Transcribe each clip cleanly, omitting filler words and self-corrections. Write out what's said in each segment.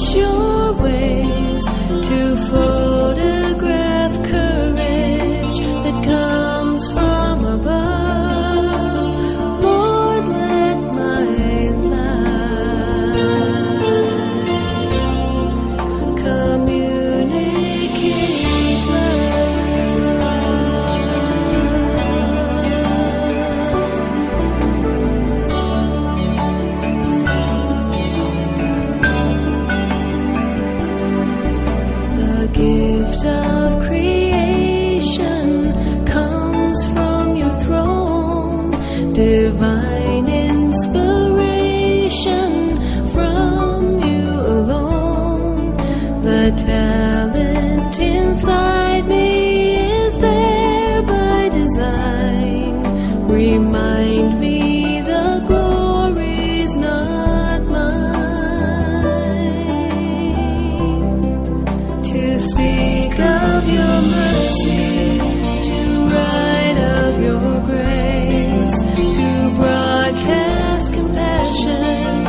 publish your ways, to photograph courage that comes from above. Lord, let my life communicate The gift of creation comes from your throne, divine inspiration from you alone. The talent inside me is there by design. Remind me the glory's not mine. To speak of your mercy, to write of your grace, to broadcast compassion,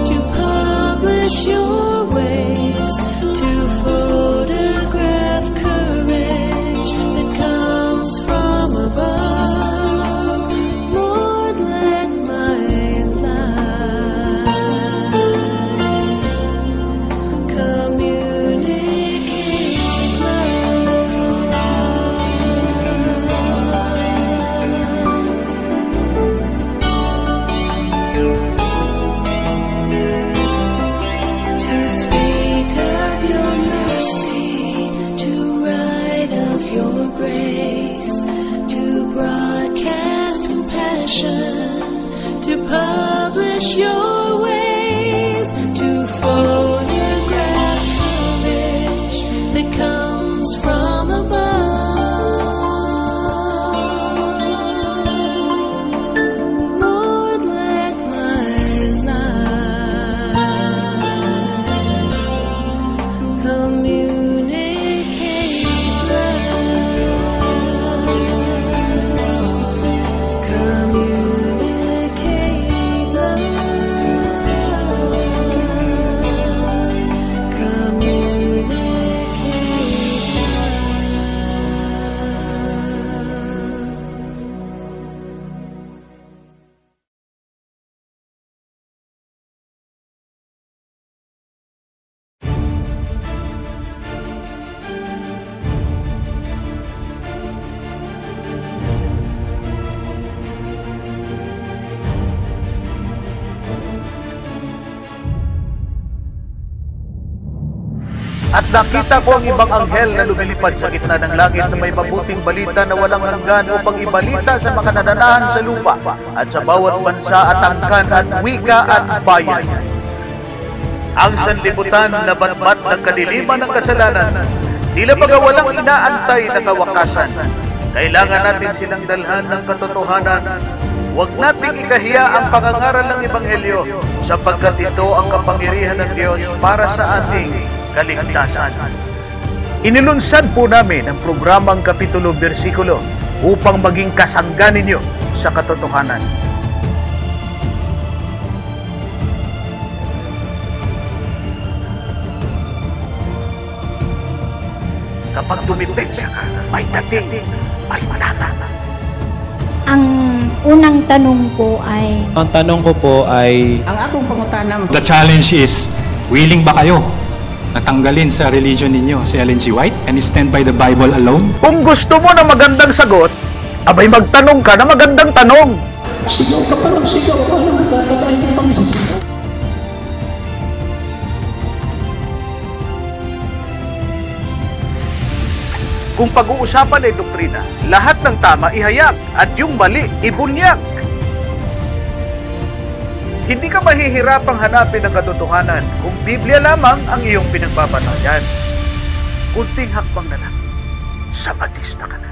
to publish your ways, to photograph courage that comes from above. Lord, let my life communicate to speak of your mercy, to write of your grace, to broadcast compassion, to publish your ways, to photograph courage that comes from above. Lord, let my life communicate At nakita ko ang ibang anghel na lumilipad sa gitna ng langit na may mabuting balita na walang hanggan upang ibalita sa mga nananahan sa lupa at sa bawat bansa at angkan at wika at bayan. Ang sanlibutan na batbat ng kadiliman ng kasalanan, tila baga walang inaantay na kawakasan. Kailangan natin silang dalhan ng katotohanan. Huwag nating ikahiya ang pangangaral ng Ebanghelyo sapagkat ito ang kapangyarihan ng Diyos para sa ating kaligtasan. Inilunsad po namin ang programang Kapitulo Bersikulo upang maging kasangga ninyo sa katotohanan. Kapag tumipid siya, may dating, may manata. Ang unang tanong ko ay... Ang tanong ko po ay... Ang akong pangutanang... The challenge is, willing ba kayo natanggalin sa religion ninyo si Ellen G. White and stand by the Bible alone? Kung gusto mo na magandang sagot, abay magtanong ka na magandang tanong. Sigaw ka pa lang sigaw. Ano magtatalain mo kami sa sigaw? Kung pag-uusapan ay doktrina, lahat ng tama ihayak at yung mali ibunyak. Hindi ka mahihirapang hanapin ang katotohanan kung Biblia lamang ang iyong pinagbabatayan. Kunting hakbang na lang, Sabatista ka na.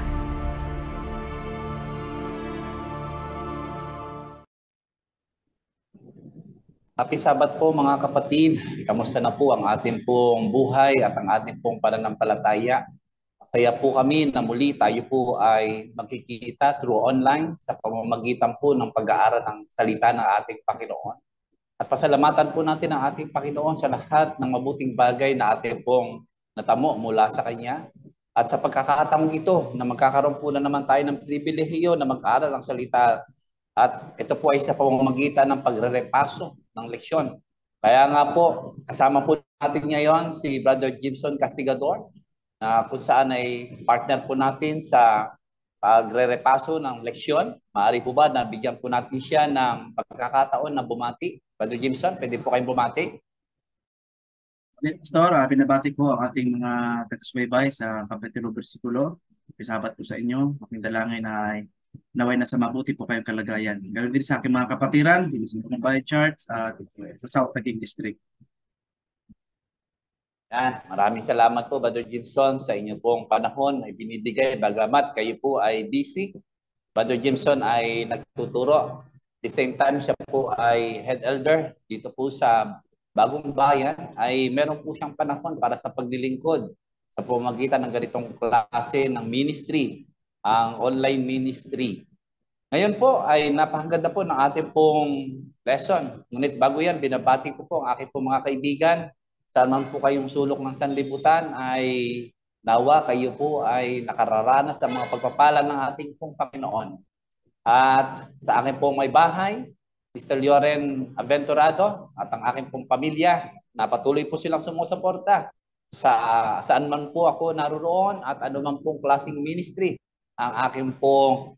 Happy Sabat po mga kapatid. Kamusta na po ang ating pong buhay at ang ating pong pananampalataya? Masaya po kami na muli tayo po ay magkikita through online sa pamamagitan po ng pag-aaral ng salita ng ating Panginoon. At pasalamatan po natin ang ating Panginoon sa lahat ng mabuting bagay na ating pong natamo mula sa Kanya. At sa pagkakataong ito na magkakaroon po na naman tayo ng pribilehiyo na mag-aaral ang salita. At ito po ay sa pamamagitan ng pagre-repaso ng leksyon. Kaya nga po, kasama po natin ngayon si Brother Gibson Castigador, na kung saan ay partner po natin sa pagre-repaso ng leksyon. Maaari po ba na bigyan po natin siya ng pagkakataon na bumati? Brother Gibson, pwede po kayong bumati? Pastor, binabati ko ang ating mga taga-subaybay sa kapitulo bersikulo. Pisabat po sa inyo. Aking dalangin ay naway na sa mabuti po kayong kalagayan. Ganoon din sa aking mga kapatiran, din sa mga Church at sa South Taguig District. Yan. Maraming salamat po, Brother Gibson, sa inyo pong panahon ay binibigay. Bagamat kayo po ay busy, Brother Gibson ay nagtuturo. At the same time, siya po ay head elder dito po sa Bagong Bayan, ay meron po siyang panahon para sa paglilingkod sa pamamagitan ng ganitong klase ng ministry, ang online ministry. Ngayon po ay napakaganda po ng ating pong lesson. Ngunit bago yan, binabati ko po ang aking pong mga kaibigan. Saan man po kayong sulok ng sanlibutan ay nawa kayo po ay nakararanas ng mga pagpapala ng ating pong Panginoon. At sa akin pong may bahay, Sister Loren Aventurado at ang aking pong pamilya, na patuloy po silang sumusuporta saan man po ako naroon at anuman pong klaseng ministry ang aking pong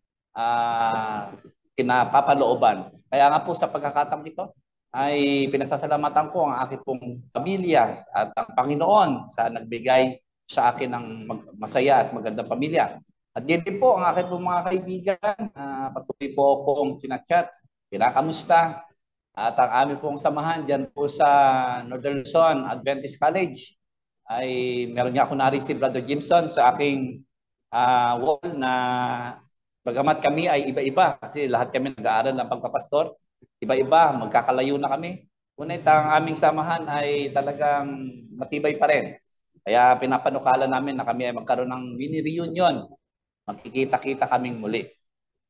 kinapapalooban. Kaya nga po sa pagkakataong ito ay pinasasalamatan ko ang aking pong pamilya at ang Panginoon sa nagbigay sa akin ng masaya at magandang pamilya. At din po ang aking pong mga kaibigan, patuloy po akong sinachat, pinakamusta. At ang aming pong samahan dyan po sa Northern Luzon Adventist College ay meron niya ako na-receive, Brother Gibson, sa aking wall na bagamat kami ay iba-iba kasi lahat kami nag-aaral ng pagpapastor, iba-iba, magkakalayo na kami. Ngunit ang aming samahan ay talagang matibay pa rin. Kaya pinapanukala namin na kami ay magkaroon ng mini-reunion. Magkikita-kita kaming muli.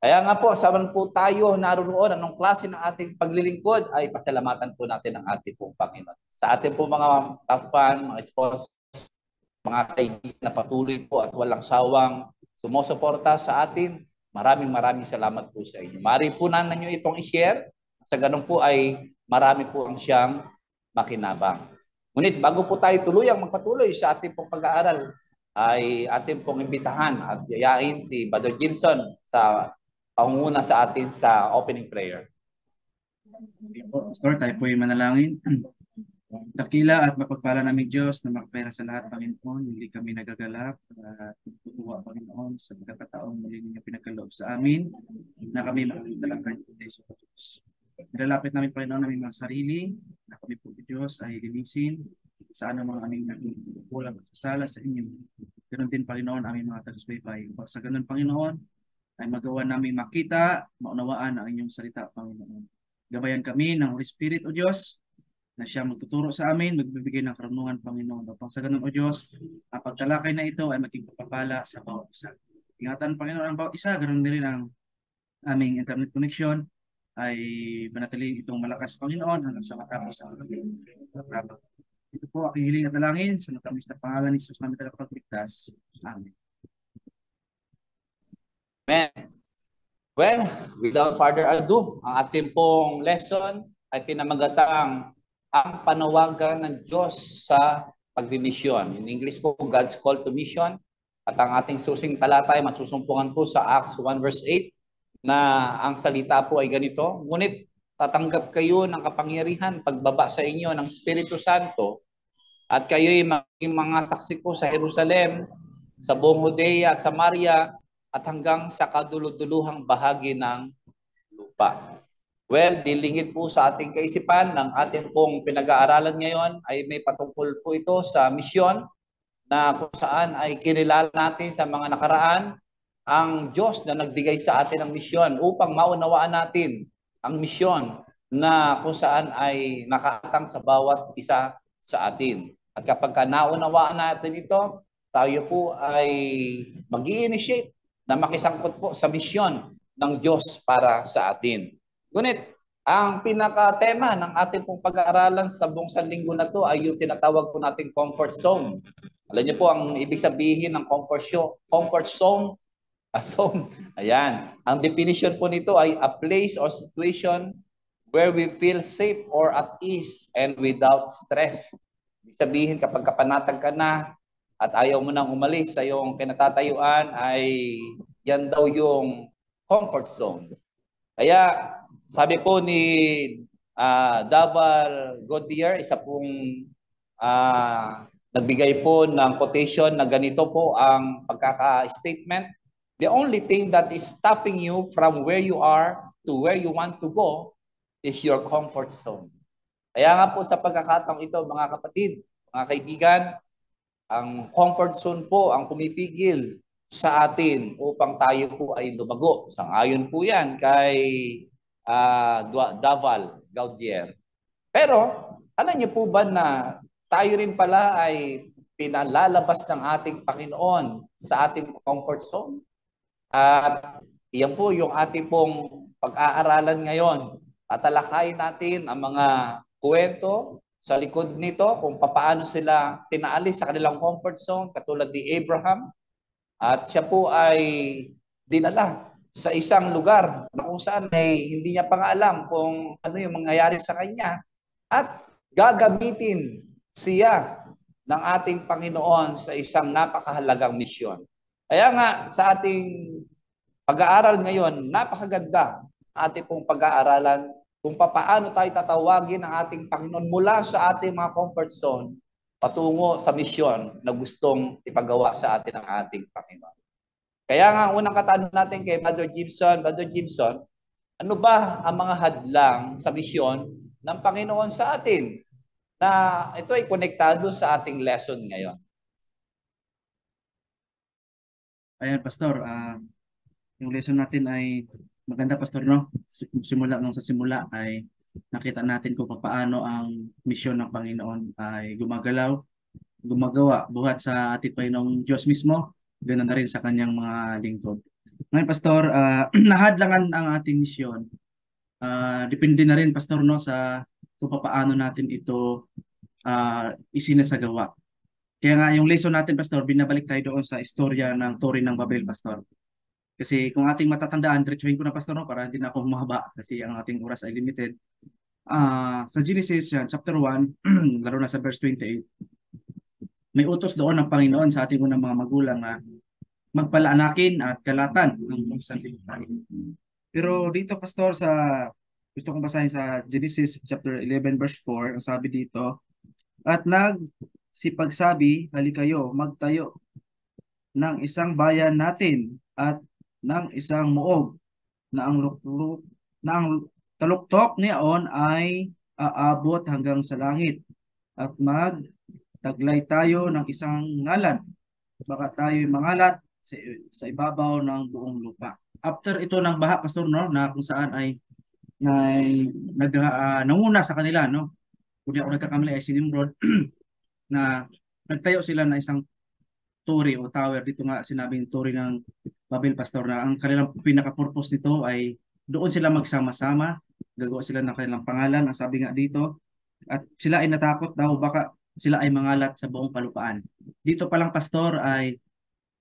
Kaya nga po, saan po tayo naroon, anong klase ng ating paglilingkod, ay pasalamatan po natin ang ating pong Panginoon. Sa ating po mga top fan, mga sponsors, mga kaibigan na patuloy po at walang sawang sumusuporta sa atin, maraming salamat po sa inyo. Maaari po na ninyo itong i-share, sa ganun po ay marami po ang siyang makinabang. Ngunit bago po tayo tuluyang magpatuloy sa ating pong pag-aaral, ay ating pong imbitahan at yayain si Brother Gibson sa pangunguna sa atin sa opening prayer. Sige po, Pastor, tayo po ay manalangin. Dakila at mapagpala namin Diyos na makapera sa lahat, Panginoon. Hindi kami nagagalak at tutuwa, Panginoon, sa pagkakataong muli ninyo pinagkaloob sa amin na kami makakalakan ng Diyos. Nilalapit namin, Panginoon, namin mga sarili na kami po, Diyos, ay linisin sa anumang aming kulang at sala sa inyo. Ganon din, Panginoon, aming mga taga-subaybay. Sa ganon, Panginoon, ay magawa namin makita, maunawaan ang inyong salita, Panginoon. Gabayan kami ng Holy Spirit, O Diyos, na siya magtuturo sa amin, magbibigay ng karunungan, Panginoon. Upang sa ganun, O Diyos, ang pagtalakay na ito ay maging papapala sa bawat isa. Ingatan, Panginoon, ang bawat isa, ganoon din ang aming internet connection, ay manatili itong malakas, Panginoon, hanggang sa matapos ang programa. Ito po aking hiling at dalangin sa matamis na pangalan ni Jesus namin tagapagligtas. Amen. Amen. Well, without further ado, ang ating pong lesson ay pinamagatang ang panawagan ng Diyos sa pagmimisyon. In English po, God's Call to Mission. At ang ating susing talata ay masusumpungan po sa Acts 1 verse 8 na ang salita po ay ganito, ngunit tatanggap kayo ng kapangyarihan pagbaba sa inyo ng Espiritu Santo at kayo'y maging mga saksi ko sa Jerusalem, sa buong Judea at Samaria at hanggang sa kaduluduluhang bahagi ng lupa. Well, dilingid po sa ating kaisipan ng ating pong pinag-aaralan ngayon ay may patungkol po ito sa misyon na kung saan ay kinilala natin sa mga nakaraan ang Diyos na nagbigay sa atin ng misyon upang maunawaan natin ang misyon na kung saan ay nakatang sa bawat isa sa atin. At kapag naunawaan natin ito, tayo po ay mag-i-initiate na makisangkot po sa misyon ng Diyos para sa atin. Ngunit, Ang pinaka-tema ng ating pong pag-aaralan sa buong sanlinggo na to ay yung tinatawag po nating comfort zone. Alam niyo po ang ibig sabihin ng comfort zone? A zone. Ayan. Ang definition po nito ay a place or situation where we feel safe or at ease and without stress. Ibig sabihin kapag kapanatag ka na at ayaw mo nang umalis sa iyong kinatatayuan ay yan daw yung comfort zone. Kaya sabi po ni Daval Godier, isa pong nagbigay po ng quotation na ganito po ang pagkaka-statement. The only thing that is stopping you from where you are to where you want to go is your comfort zone. Kaya nga po sa pagkakataong ito, mga kapatid, mga kaibigan, ang comfort zone po ang pumipigil sa atin upang tayo po ay lumago. Sang-ayon po yan kay Daval Gaudier. Pero, alam niyo po ba na tayo rin pala ay pinalalabas ng ating Panginoon sa ating comfort zone? At iyan po yung ating pong pag-aaralan ngayon. Tatalakayin natin ang mga kwento sa likod nito kung paano sila pinaalis sa kanilang comfort zone, katulad ni Abraham. At siya po ay dinala sa isang lugar na kung saan ay hindi niya pa nga alam kung ano yung mangyayari sa kanya. At gagamitin siya ng ating Panginoon sa isang napakahalagang misyon. Kaya nga sa ating pag-aaral ngayon, napakaganda ating pong pag-aaralan kung paano tayo tatawagin ang ating Panginoon mula sa ating mga comfort zone patungo sa misyon na gustong ipagawa sa atin ng ating Panginoon. Kaya nga, unang katanungan natin kay Brother Gibson, ano ba ang mga hadlang sa misyon ng Panginoon sa atin? Na ito ay konektado sa ating lesson ngayon. Ayan, Pastor. Yung lesson natin ay maganda, Pastor, no? Simula nung sa simula ay nakita natin kung paano ang misyon ng Panginoon ay gumagawa buhat sa ating Panginoong Diyos mismo, ganoon na rin sa kanyang mga lingkod. Ngayon, Pastor, nahadlangan ang ating misyon. Depende na rin, Pastor, no, sa kung paano natin ito isinasagawa. Kaya nga yung lesson natin, Pastor, binabalik tayo doon sa istorya ng Tore ng Babel, Pastor. Kasi kung ating matatandaan, diretsuhin ko na, Pastor, no, para hindi na ako humaba kasi ang ating oras ay limited. Sa Genesis chapter 1, lalo na sa verse 28, may utos doon ng Panginoon sa ating unang mga magulang na magpalaanakin at kalatan ng isang lipunan. Pero dito, Pastor, gusto kong basahin sa Genesis chapter 11 verse 4, ang sabi dito, at nagsipagsabi, halikayo, magtayo ng isang bayan natin at ng isang muog na ang taluktok niyaon ay aabot hanggang sa langit at magtaglay tayo ng isang ngalan. Baka tayo'y mangalat sa ibabaw ng buong lupa. After ito ng baha, Pastor, no, na kung saan ay nanguna sa kanila, no? Kung di ako nagkakamali ay si Nimrod na nagtayo sila ng isang tore o tower. Dito nga sinabing tore ng Babel, Pastor, na ang kanilang pinaka-purpose nito ay doon sila magsama-sama, gagawa sila ng kanilang pangalan, ang sabi nga dito, at sila ay natakot daw baka sila ay mangalat sa buong kalupaan. Dito pa lang, Pastor, ay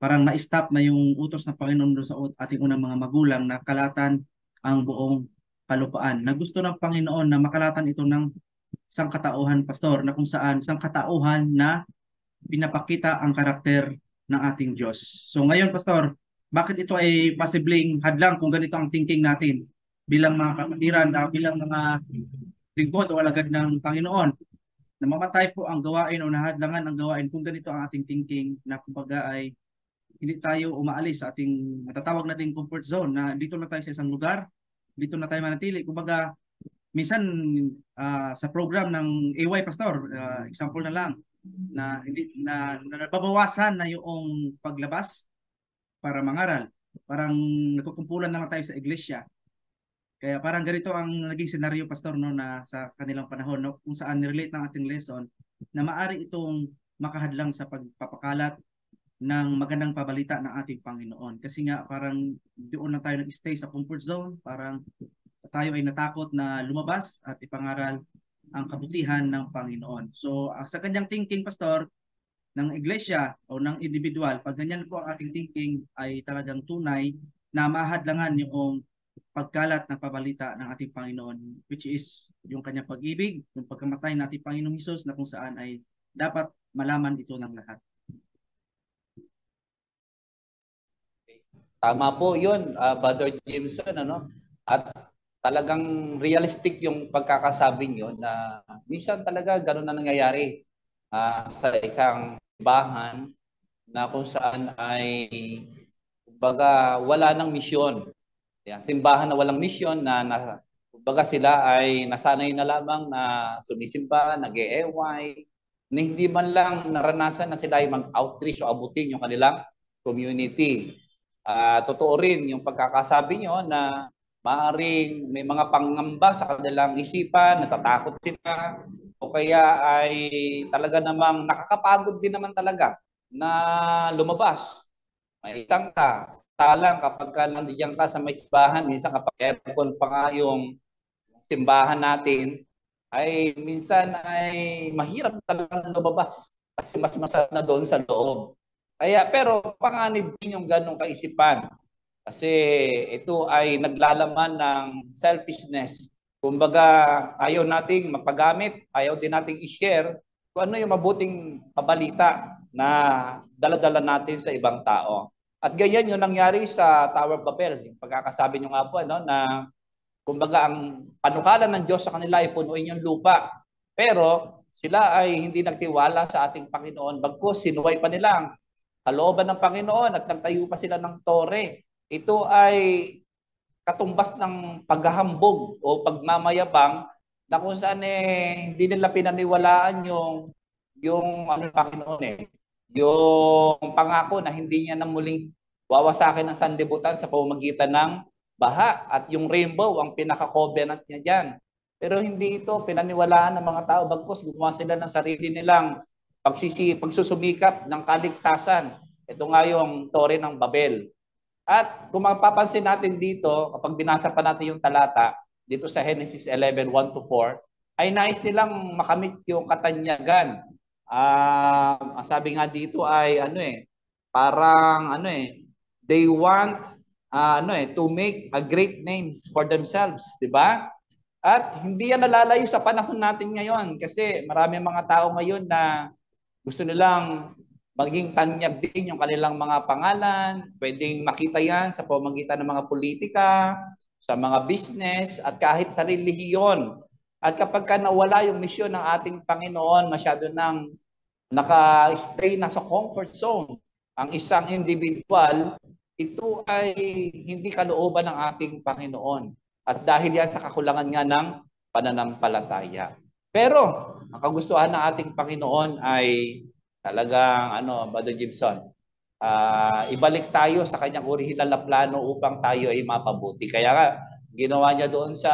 parang na-stop na yung utos ng Panginoon sa ating unang mga magulang na kalatan ang buong kalupaan. Na gusto ng Panginoon na makalatan ito ng sangkatauhan, Pastor, na kung saan sangkatauhan na pinapakita ang karakter ng ating Diyos. So ngayon, Pastor, bakit ito ay posibleng hadlang kung ganito ang thinking natin bilang mga kapatiran, bilang mga lingkod o alagad ng Panginoon? Namamatay po ang gawain o nahadlangan ang gawain kung ganito ang ating thinking na kumbaga ay hindi tayo umaalis sa ating matatawag nating comfort zone na dito na tayo sa isang lugar, dito na tayo manatili. Kumbaga, minsan sa program ng AY, Pastor, example na lang, na hindi na nababawasan na yung paglabas para mangaral. Parang nagkukumpulan na lang tayo sa iglesia. Kaya parang ganito ang naging senaryo, Pastor, no, na sa kanilang panahon, no, kung saan nirelate ng ating lesson na maaari itong makahadlang sa pagpapakalat ng magandang pabalita ng ating Panginoon. Kasi nga parang doon na tayo nag-stay sa comfort zone, parang tayo ay natakot na lumabas at ipangaral ang kabutihan ng Panginoon. So sa kanyang thinking, Pastor, ng iglesia o ng individual, pag ganyan po ang ating thinking, ay talagang tunay na mahadlangan yung pagkalat ng pabalita ng ating Panginoon, which is yung kanyang pag-ibig, yung pagkamatay ng ating Panginoong Hesus, na kung saan ay dapat malaman ito ng lahat. Tama po yun, Brother Jameson, ano? At talagang realistic yung pagkakasabi nyo na minsan talaga gano'n na nangyayari sa isang simbahan na kung saan ay kumbaga wala ng misyon. Yan, simbahan na walang misyon na kumbaga sila ay nasanay na lamang na sumisimba, nag-e-EY, na hindi man lang naranasan na sila ay mag-outreach o abutin yung kanilang community. Totoo rin yung pagkakasabi nyo na maaaring may mga pangamba sa kanilang isipan, natatakot sila, o kaya ay talaga namang nakakapagod din naman talaga na lumabas. May tangka, talang kapag ka nandiyan ka sa may simbahan, minsan kapag aircon pa nga yung simbahan natin, ay minsan ay mahirap talagang lumabas kasi mas masarap na doon sa loob. Kaya pero panganib din yung ganong kaisipan. Kasi ito ay naglalaman ng selfishness. Kumbaga, ayaw nating mapagamit, ayaw din nating i-share kung ano yung mabuting pabalita na dala-dala natin sa ibang tao. At ganyan yung nangyari sa Tower of Babel. Yung pagkakasabi nyo nga po, ano, na kumbaga ang panukala ng Diyos sa kanila ay punuin yung lupa. Pero sila ay hindi nagtiwala sa ating Panginoon. Bagkus, sinuway pa nila ang kalooban ng Panginoon at nagtayo pa sila ng tore. Ito ay katumbas ng paghahambog o pagmamayabang na kung saan hindi nila pinaniwalaan yung Panginoon yung pangako na hindi niya na muling wawasakin ng sanlibutan sa pamamagitan ng baha at yung rainbow ang pinaka-covenant niya diyan. Pero hindi ito pinaniwalaan ng mga tao, bagkus gumawa sila ng sarili nilang pagsusumikap ng kaligtasan. Ito nga yung tore ng Babel. At kung mapapansin natin dito, kapag binasa pa natin yung talata, dito sa Genesis 11:1-4, ay nais nilang makamit yung katanyagan. Ang sabi nga dito ay they want to make a great names for themselves, di ba? At hindi yan nalalayo sa panahon natin ngayon kasi marami mga tao ngayon na gusto nilang maging tanyag din yung kanilang mga pangalan. Pwedeng makita yan sa pamamagitan ng mga politika, sa mga business, at kahit sa relihiyon. At kapag ka nawala yung misyon ng ating Panginoon, masyado nang naka-stay na sa comfort zone ang isang individual, ito ay hindi kalooban ng ating Panginoon. At dahil yan sa kakulangan nga ng pananampalataya. Pero, ang kagustuhan ng ating Panginoon ay talagang, Brother Gibson, ibalik tayo sa kanyang orihinal na plano upang tayo ay mapabuti. Kaya nga, ginawa niya doon sa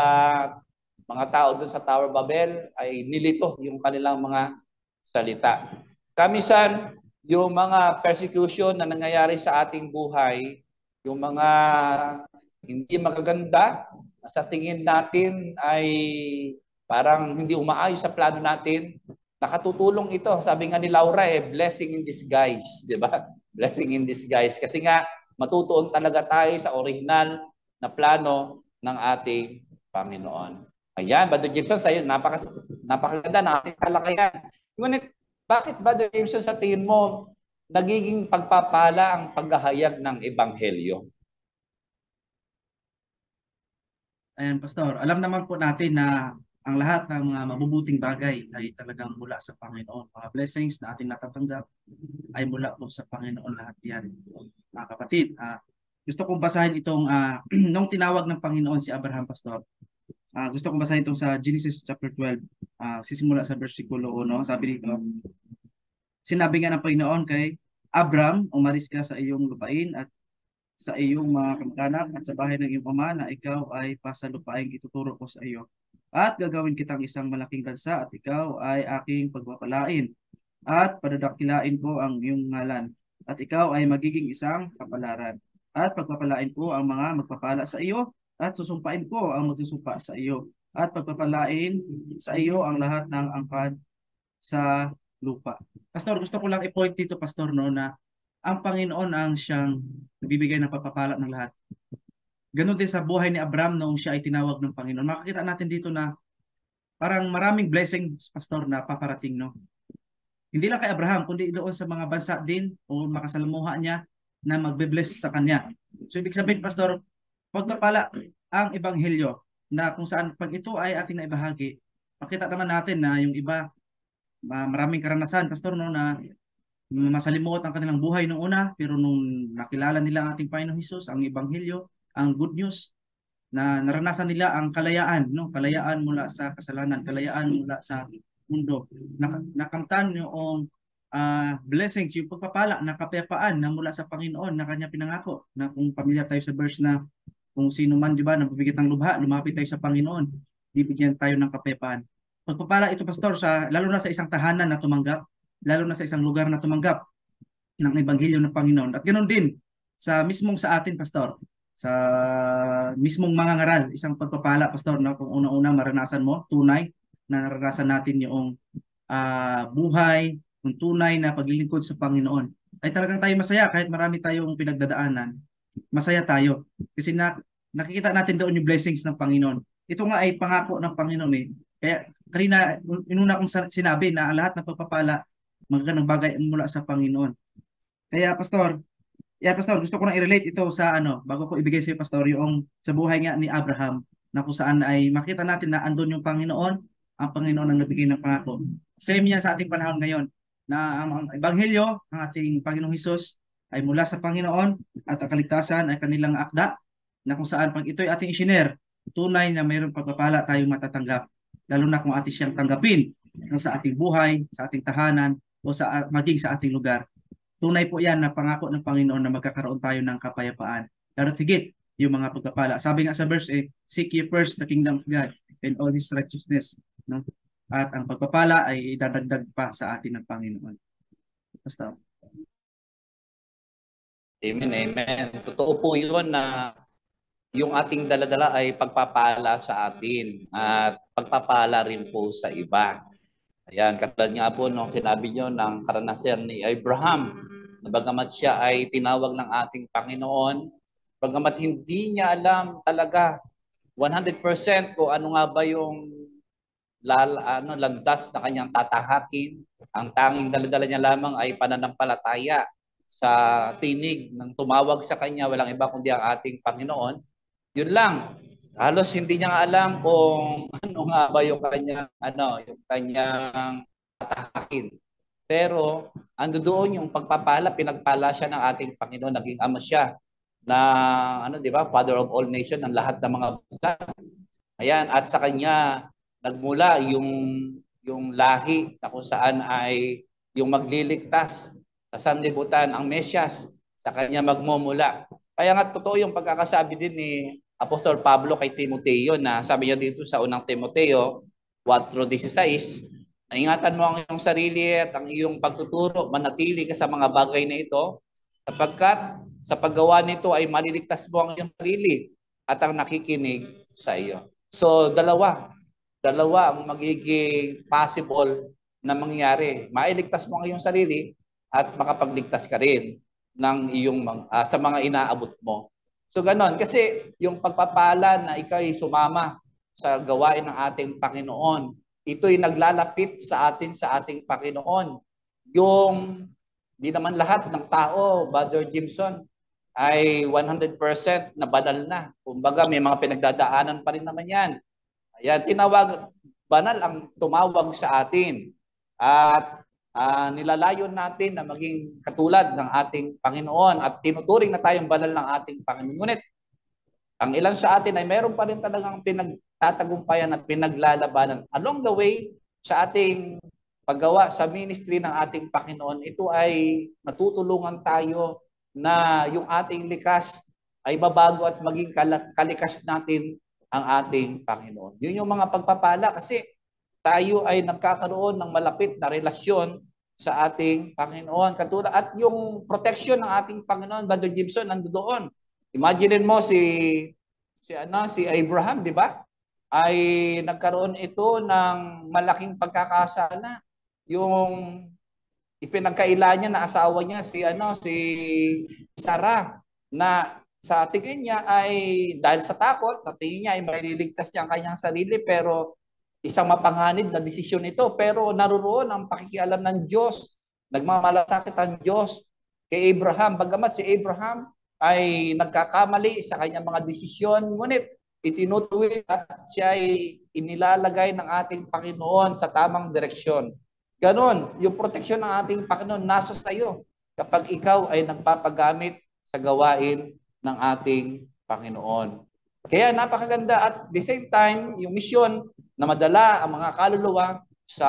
mga tao doon sa Tower Babel ay nilito yung kanilang mga salita. Kamisan, yung mga persecution na nangyayari sa ating buhay, yung mga hindi magaganda, sa tingin natin ay parang hindi umaayos sa plano natin, nakatutulong ito. Sabi nga ni Laura, blessing in disguise, di ba? Blessing in disguise. Kasi nga, matutuon talaga tayo sa original na plano ng ating Panginoon. Ayan, Brother Jameson, sa'yo, napakaganda na ating talakayan. Ngunit, bakit, Brother Jameson, sa tingin mo, nagiging pagpapala ang paghahayag ng Ebanghelyo? Ayan, Pastor. Alam naman po natin na ang lahat ng mga mabubuting bagay ay talagang mula sa Panginoon. Mga blessings na ating natatanggap ay mula po sa Panginoon lahat yan. Mga kapatid, gusto kong basahin itong nung tinawag ng Panginoon si Abraham, Pastor. Gusto kong basahin itong sa Genesis chapter 12. Sisimula sa versikulo 1. Sabi dito, sinabi nga ng Panginoon kay Abram, umalis ka sa iyong lupain at sa iyong mga kamag-anak at sa bahay ng iyong ama na ikaw ay pasalupaing ituturo ko sa iyo. At gagawin kitang isang malaking bansa at ikaw ay aking pagpapalain. At padadakilain ko ang iyong ngalan. At ikaw ay magiging isang kapalaran. At pagpapalain ko ang mga magpapala sa iyo at susumpain ko ang magsusumpa sa iyo at pagpapalain sa iyo ang lahat ng angkan sa lupa. Pastor, gusto ko lang i-point dito, Pastor, no, na ang Panginoon ang siyang nagbibigay ng pagpapala ng lahat. Ganon din sa buhay ni Abraham noong siya ay tinawag ng Panginoon. Makikita natin dito na parang maraming blessings, Pastor, na paparating, no? Hindi lang kay Abraham, kundi doon sa mga bansa din o makasalamuha niya na magbe-bless sa kanya. So, ibig sabihin, Pastor, pagpapala ang ebanghelyo na kung saan pag ito ay ating naibahagi, makita naman natin na yung iba, maraming karanasan, Pastor, no, na masalimuot ang kanilang buhay nung una, pero nung nakilala nila ang ating Panginoong Hesus, ang ebanghelyo, ang good news, na naranasan nila ang kalayaan, no? Kalayaan mula sa kasalanan, kalayaan mula sa mundo. Nakamtan yung blessings, yung pagpapala na kapayapaan na mula sa Panginoon na kanya pinangako. Na kung pamilyar tayo sa verse na kung sino man, di ba, nabibigit ng lubha, lumapit tayo sa Panginoon, bibigyan tayo ng kapayapaan. Pagpapala ito, Pastor, lalo na sa isang tahanan na tumanggap, lalo na sa isang lugar na tumanggap ng ebanghelyo ng Panginoon. At ganoon din sa atin, Pastor, sa mismong mangangaral, isang pagpapala, Pastor, na kung una-una maranasan mo, tunay na naranasan natin yung buhay, yung tunay na paglilingkod sa Panginoon. Ay talagang tayo masaya kahit marami tayong pinagdadaanan. Masaya tayo kasi nakikita natin doon yung blessings ng Panginoon. Ito nga ay pangako ng Panginoon eh. Kaya kanina, inuna kong sinabi na lahat ng pagpapala magagandang bagay mula sa Panginoon. Kaya Pastor, gusto ko na i-relate ito sa bago ko ibigay sa iyo, Pastor, yung sa buhay nga ni Abraham na kung saan ay makita natin na andun yung Panginoon, ang Panginoon ang nagbigay ng pangako. Same yan sa ating panahon ngayon na ang ebanghelyo ng ating Panginoong Hesus ay mula sa Panginoon at ang kaligtasan ay kanilang akda na kung saan pag ito ay ating isinare, tunay na mayroong pagpapala tayong matatanggap, lalo na kung ating siyang tanggapin sa ating buhay, sa ating tahanan, o maging sa ating lugar. Tunay po yan na pangako ng Panginoon na magkakaroon tayo ng kapayapaan. Lalo't higit yung mga pagpapala. Sabi nga sa verse, seek ye first the kingdom of God and all His righteousness. No? At ang pagpapala ay idadagdag pa sa atin ng Panginoon. Basta. Amen, amen. Totoo po yun na yung ating daladala ay pagpapala sa atin at pagpapala rin po sa iba. Ayan, katulad nga po nung sinabi nyo ng karanasan ni Abraham, na bagamat siya ay tinawag ng ating Panginoon, bagamat hindi niya alam talaga 100% kung ano nga ba yung landas na kanyang tatahakin, ang tanging daladala niya lamang ay pananampalataya sa tinig ng tumawag sa kanya, walang iba kundi ang ating Panginoon. Yun lang. Halos hindi niya alam kung ano nga ba yung kanyang tatahakin. Pero ando doon yung pagpapala, pinagpala siya ng ating Panginoon, naging ama siya na di ba, Father of all nations ng lahat ng mga bansa. Ayan, at sa kanya nagmula yung lahi na kung saan ay yung magliligtas sa sanlibutan, ang Mesyas, sa kanya magmumula. Kaya nga totoo yung pagkakasabi din ni Apostol Pablo kay Timoteo na sabi niya dito sa unang Timoteo 4:16, ingatan mo ang iyong sarili at ang iyong pagtuturo, manatili ka sa mga bagay na ito, sapagkat sa paggawa nito ay maliligtas mo ang iyong sarili at ang nakikinig sa iyo. So dalawa ang magiging possible na mangyari. Mailigtas mo ang iyong sarili at makapagligtas ka rin ng iyong sa mga inaabot mo. So ganon, kasi yung pagpapala na ikaw ay sumama sa gawain ng ating Panginoon, ito'y naglalapit sa ating Panginoon. Yung di naman lahat ng tao, Brother Jimson, ay 100% na banal na. Kumbaga may mga pinagdadaanan pa rin naman yan. Ayan, banal ang tumawag sa atin. At nilalayon natin na maging katulad ng ating Panginoon at tinuturing na tayong banal ng ating Panginoon. Ngunit, ang ilan sa atin ay meron pa rin talagang pinagtatagumpayan at pinaglalabanan. Along the way, sa ating paggawa sa ministry ng ating Panginoon, ito ay natutulungan tayo na yung ating likas ay mabago at maging kalikas natin ang ating Panginoon. Yun yung mga pagpapala kasi tayo ay nagkakaroon ng malapit na relasyon sa ating Panginoon. Katulad at yung protection ng ating Panginoon, Brother Gibson, nandoon. Imagine mo si si Abraham, di ba? Ay nagkaroon ito ng malaking pagkakasala. Yung ipinagkaila niya na asawa niya si Sarah, na sa tingin niya ay dahil sa takot, sa tingin niya ay maliligtas niya ang kanyang sarili, pero isang mapanganib na desisyon ito. Pero naroon ang pakikialam ng Diyos. Nagmamalasakit ang Diyos kay Abraham. Bagamat si Abraham ay nagkakamali sa kanyang mga desisyon, ngunit itinutuwid at siya ay inilalagay ng ating Panginoon sa tamang direksyon. Ganon, yung proteksyon ng ating Panginoon nasa sa iyo kapag ikaw ay nagpapagamit sa gawain ng ating Panginoon. Kaya napakaganda, at the same time, yung misyon na madala ang mga kaluluwa sa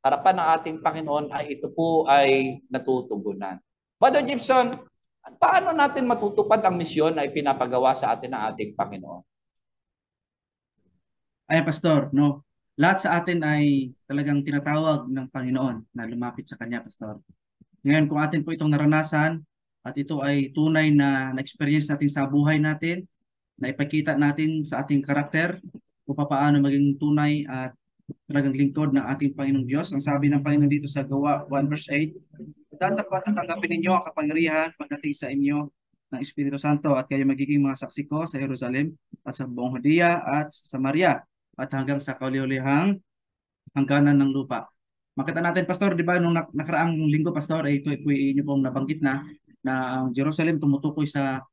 harapan ng ating Panginoon ay ito po ay natutugunan. Brother Gibson, paano natin matutupad ang misyon na ipinapagawa sa atin ng ating Panginoon? Ay, Pastor, no? Lahat sa atin ay talagang tinatawag ng Panginoon na lumapit sa Kanya, Pastor. Ngayon, kung atin po itong naranasan at ito ay tunay na na-experience natin sa buhay natin, na ipakita natin sa ating karakter kung paano maging tunay at talagang lingkod ng ating Panginoong Diyos. Ang sabi ng Panginoon dito sa Gawa 1 verse 8, "Tatapat at tanggapin ninyo ang kapangyarihan pagdating sa inyo ng Espiritu Santo at kayo magiging mga saksi ko sa Jerusalem at sa buong Judea at sa Samaria at hanggang sa kauli-ulihang hangganan ng lupa." Makita natin, Pastor, di ba, nung nakaraang linggo, Pastor, ito inyo pong nabanggit na ang Jerusalem tumutukoy sa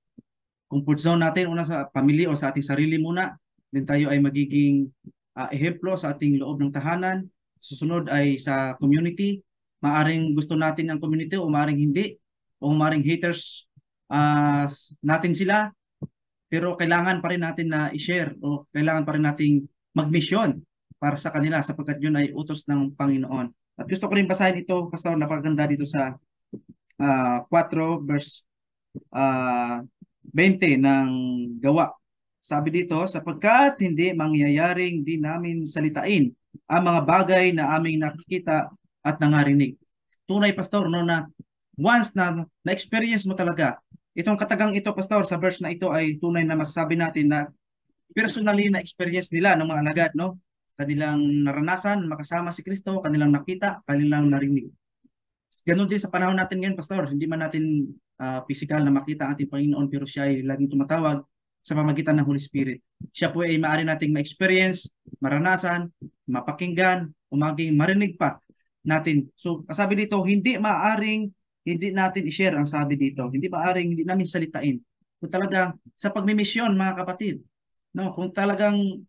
comfort zone natin, una sa pamilya o sa ating sarili muna. Then tayo ay magiging ehemplo sa ating loob ng tahanan. Susunod ay sa community. Maaring gusto natin ang community o maaring hindi. O maaring haters natin sila. Pero kailangan pa rin natin na i-share o kailangan pa rin nating mag-mission para sa kanila sapagkat yun ay utos ng Panginoon. At gusto ko rin basahin ito, Pastor, napakaganda dito sa 4 verse 20 ng Gawa. Sabi dito, sapagkat hindi mangyayaring di namin salitain ang mga bagay na aming nakikita at nangarinig. Tunay, Pastor, no, na once na na-experience mo talaga, itong katagang ito, Pastor, sa verse na ito ay tunay na masasabi natin na personally na experience nila ng mga alagad, no? Kanilang naranasan, makasama si Kristo, kanilang nakita, kanilang narinig. Ganon din sa panahon natin ngayon, Pastor. Hindi man natin physical na makita ang ating Panginoon, pero siya ay laging tumatawag sa pamagitan ng Holy Spirit. Siya po ay maaari nating ma-experience, maranasan, mapakinggan, o maging marinig pa natin. So, sabi dito, hindi natin i-share ang sabi dito. Hindi namin salitain. Kung talaga, sa pagmimisyon, mga kapatid, no, kung talagang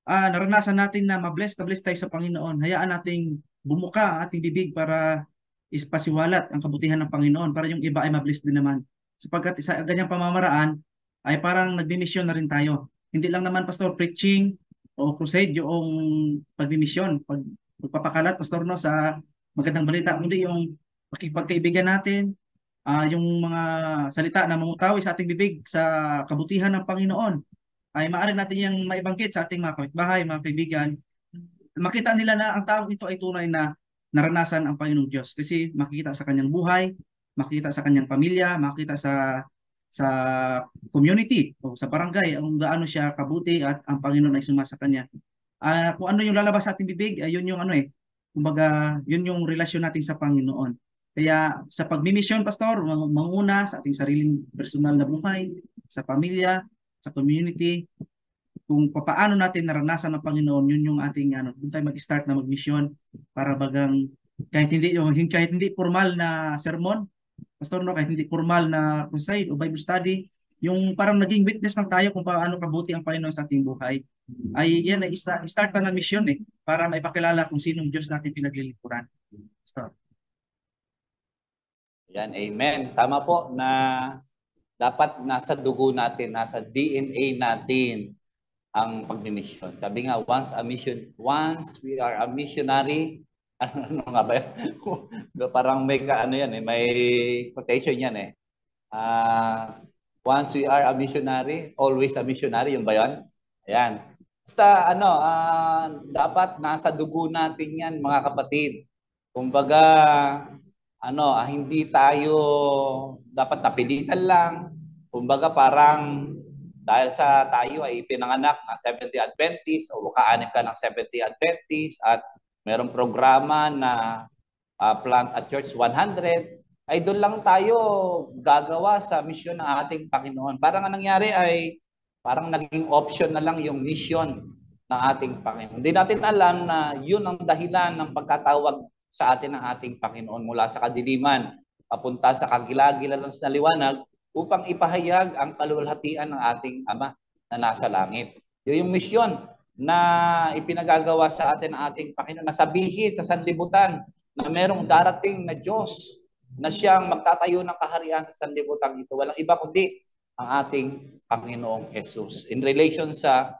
naranasan natin na mabless tayo sa Panginoon, hayaan nating bumuka ang ating bibig para ispasiwalat ang kabutihan ng Panginoon para yung iba ay mabless din naman. Sapagkat sa ganyang pamamaraan ay parang nagmimisyon na rin tayo. Hindi lang naman, Pastor, preaching o crusade yung pagmimisyon, pagpapakalat, Pastor, no, sa magandang balita, kundi yung pagkaibigan natin, yung mga salita na mamutawi sa ating bibig sa kabutihan ng Panginoon, ay maaari natin yung maibanggit sa ating mga kapitbahay, mga kaibigan. Makita nila na ang taong ito ay tunay na naranasan ang Panginoong Diyos. Kasi makikita sa kanyang buhay, makikita sa kanyang pamilya, makikita sa community o sa barangay kung gaano siya kabuti at ang Panginoon ay sumasa kanya. Kung ano yung lalabas sa ating bibig, yun yung kumbaga, yun yung relasyon natin sa Panginoon. Kaya sa pagmimisyon, Pastor, manguna sa ating sariling personal na buhay, sa pamilya, sa community, kung paano natin naranasan ng Panginoon, yun yung ating doon tayo mag-start na mag-mission para bagang kahit hindi formal na sermon, Pastor, no, kahit hindi formal na crusade o Bible study, yung parang naging witness lang tayo kung paano kabuti ang Panginoon sa ating buhay. Ay yan ay start na mission para maipakilala kung sinong Diyos natin pinaglilingkuran. Pastor. Yan, amen. Tama po na dapat nasa dugo natin, nasa DNA natin ang pagmimisyon. Sabi nga, once we are a missionary, ano nga ba yun? Parang may may quotation yan once we are a missionary, always a missionary, yung ba yun? Ayan. Basta dapat nasa dugo natin yan, mga kapatid. Kumbaga, hindi tayo dapat napilitan lang. Kumbaga parang dahil sa tayo ay pinanganak ng Seventh-day Adventist o kaanim ka ng Seventh-day Adventist at mayroong programa na Plant a Church 100, ay doon lang tayo gagawa sa misyon ng ating Panginoon. Parang ang nangyari ay parang naging option na lang yung mission ng ating Panginoon. Hindi natin alam na yun ang dahilan ng pagkatawag sa atin ng ating Panginoon mula sa kadiliman papunta sa kagilagilan na liwanag upang ipahayag ang kaluwalhatian ng ating Ama na nasa langit. Yun yung misyon na ipinagagawa sa atin ng ating Panginoon na sabihin sa sanlibutan na merong darating na Diyos na siyang magtatayo ng kaharian sa sanlibutan ito. Walang iba kundi ang ating Panginoong Jesus in relation sa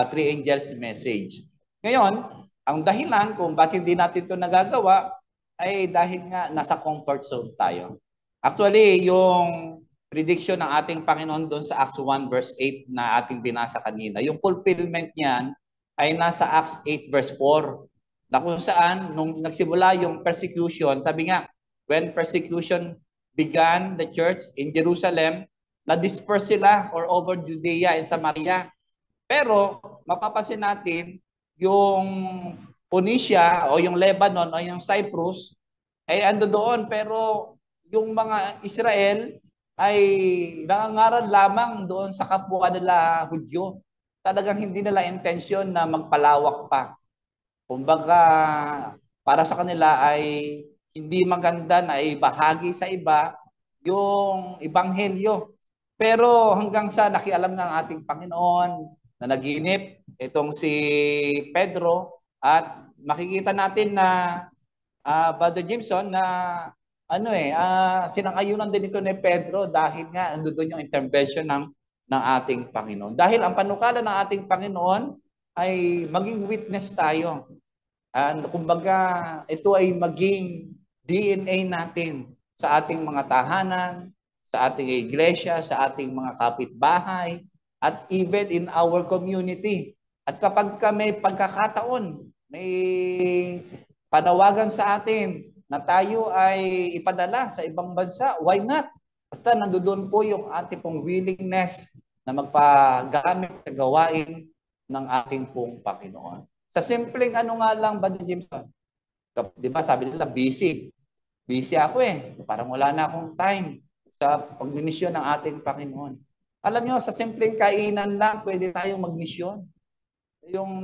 three angels message. Ngayon, ang dahilan kung bakit hindi natin ito nagagawa ay dahil nga nasa comfort zone tayo. Actually, yung prediction ng ating Panginoon doon sa Acts 1 verse 8 na ating binasa kanina, yung fulfillment niyan ay nasa Acts 8 verse 4 na kung saan nung nagsimula yung persecution, sabi nga, when persecution began the church in Jerusalem, na-disperse sila or over Judea and Samaria. Pero mapapansin natin yung Phoenicia o yung Lebanon o yung Cyprus ay ando doon, pero yung mga Israel ay nangangaral lamang doon sa kapwa nila Hudyo. Talagang hindi nila intensyon na magpalawak pa. Kumbaga, para sa kanila ay hindi maganda na ibahagi sa iba yung ebanghelyo. Pero hanggang sa nakialam ng ating Panginoon na naginip itong si Pedro at makikita natin na Brother Jameson na sinang-ayunan din ito ni Pedro dahil nga doon yung intervention ng ating Panginoon. Dahil ang panukala ng ating Panginoon ay maging witness tayo. Kumbaga, ito ay maging DNA natin sa ating mga tahanan, sa ating iglesia, sa ating mga kapitbahay, at even in our community. At kapag may pagkakataon, may panawagan sa atin na tayo ay ipadala sa ibang bansa, why not? Basta nandoon po yung ating pong willingness na magpagamit sa gawain ng ating pong Panginoon. Sa simpleng nga lang, Brother Jameson, di ba sabi nila, busy. Busy ako Parang wala na akong time sa pagmimisyon ng ating Panginoon. Alam nyo, sa simpleng kainan lang, pwede tayong magmisyon. Yung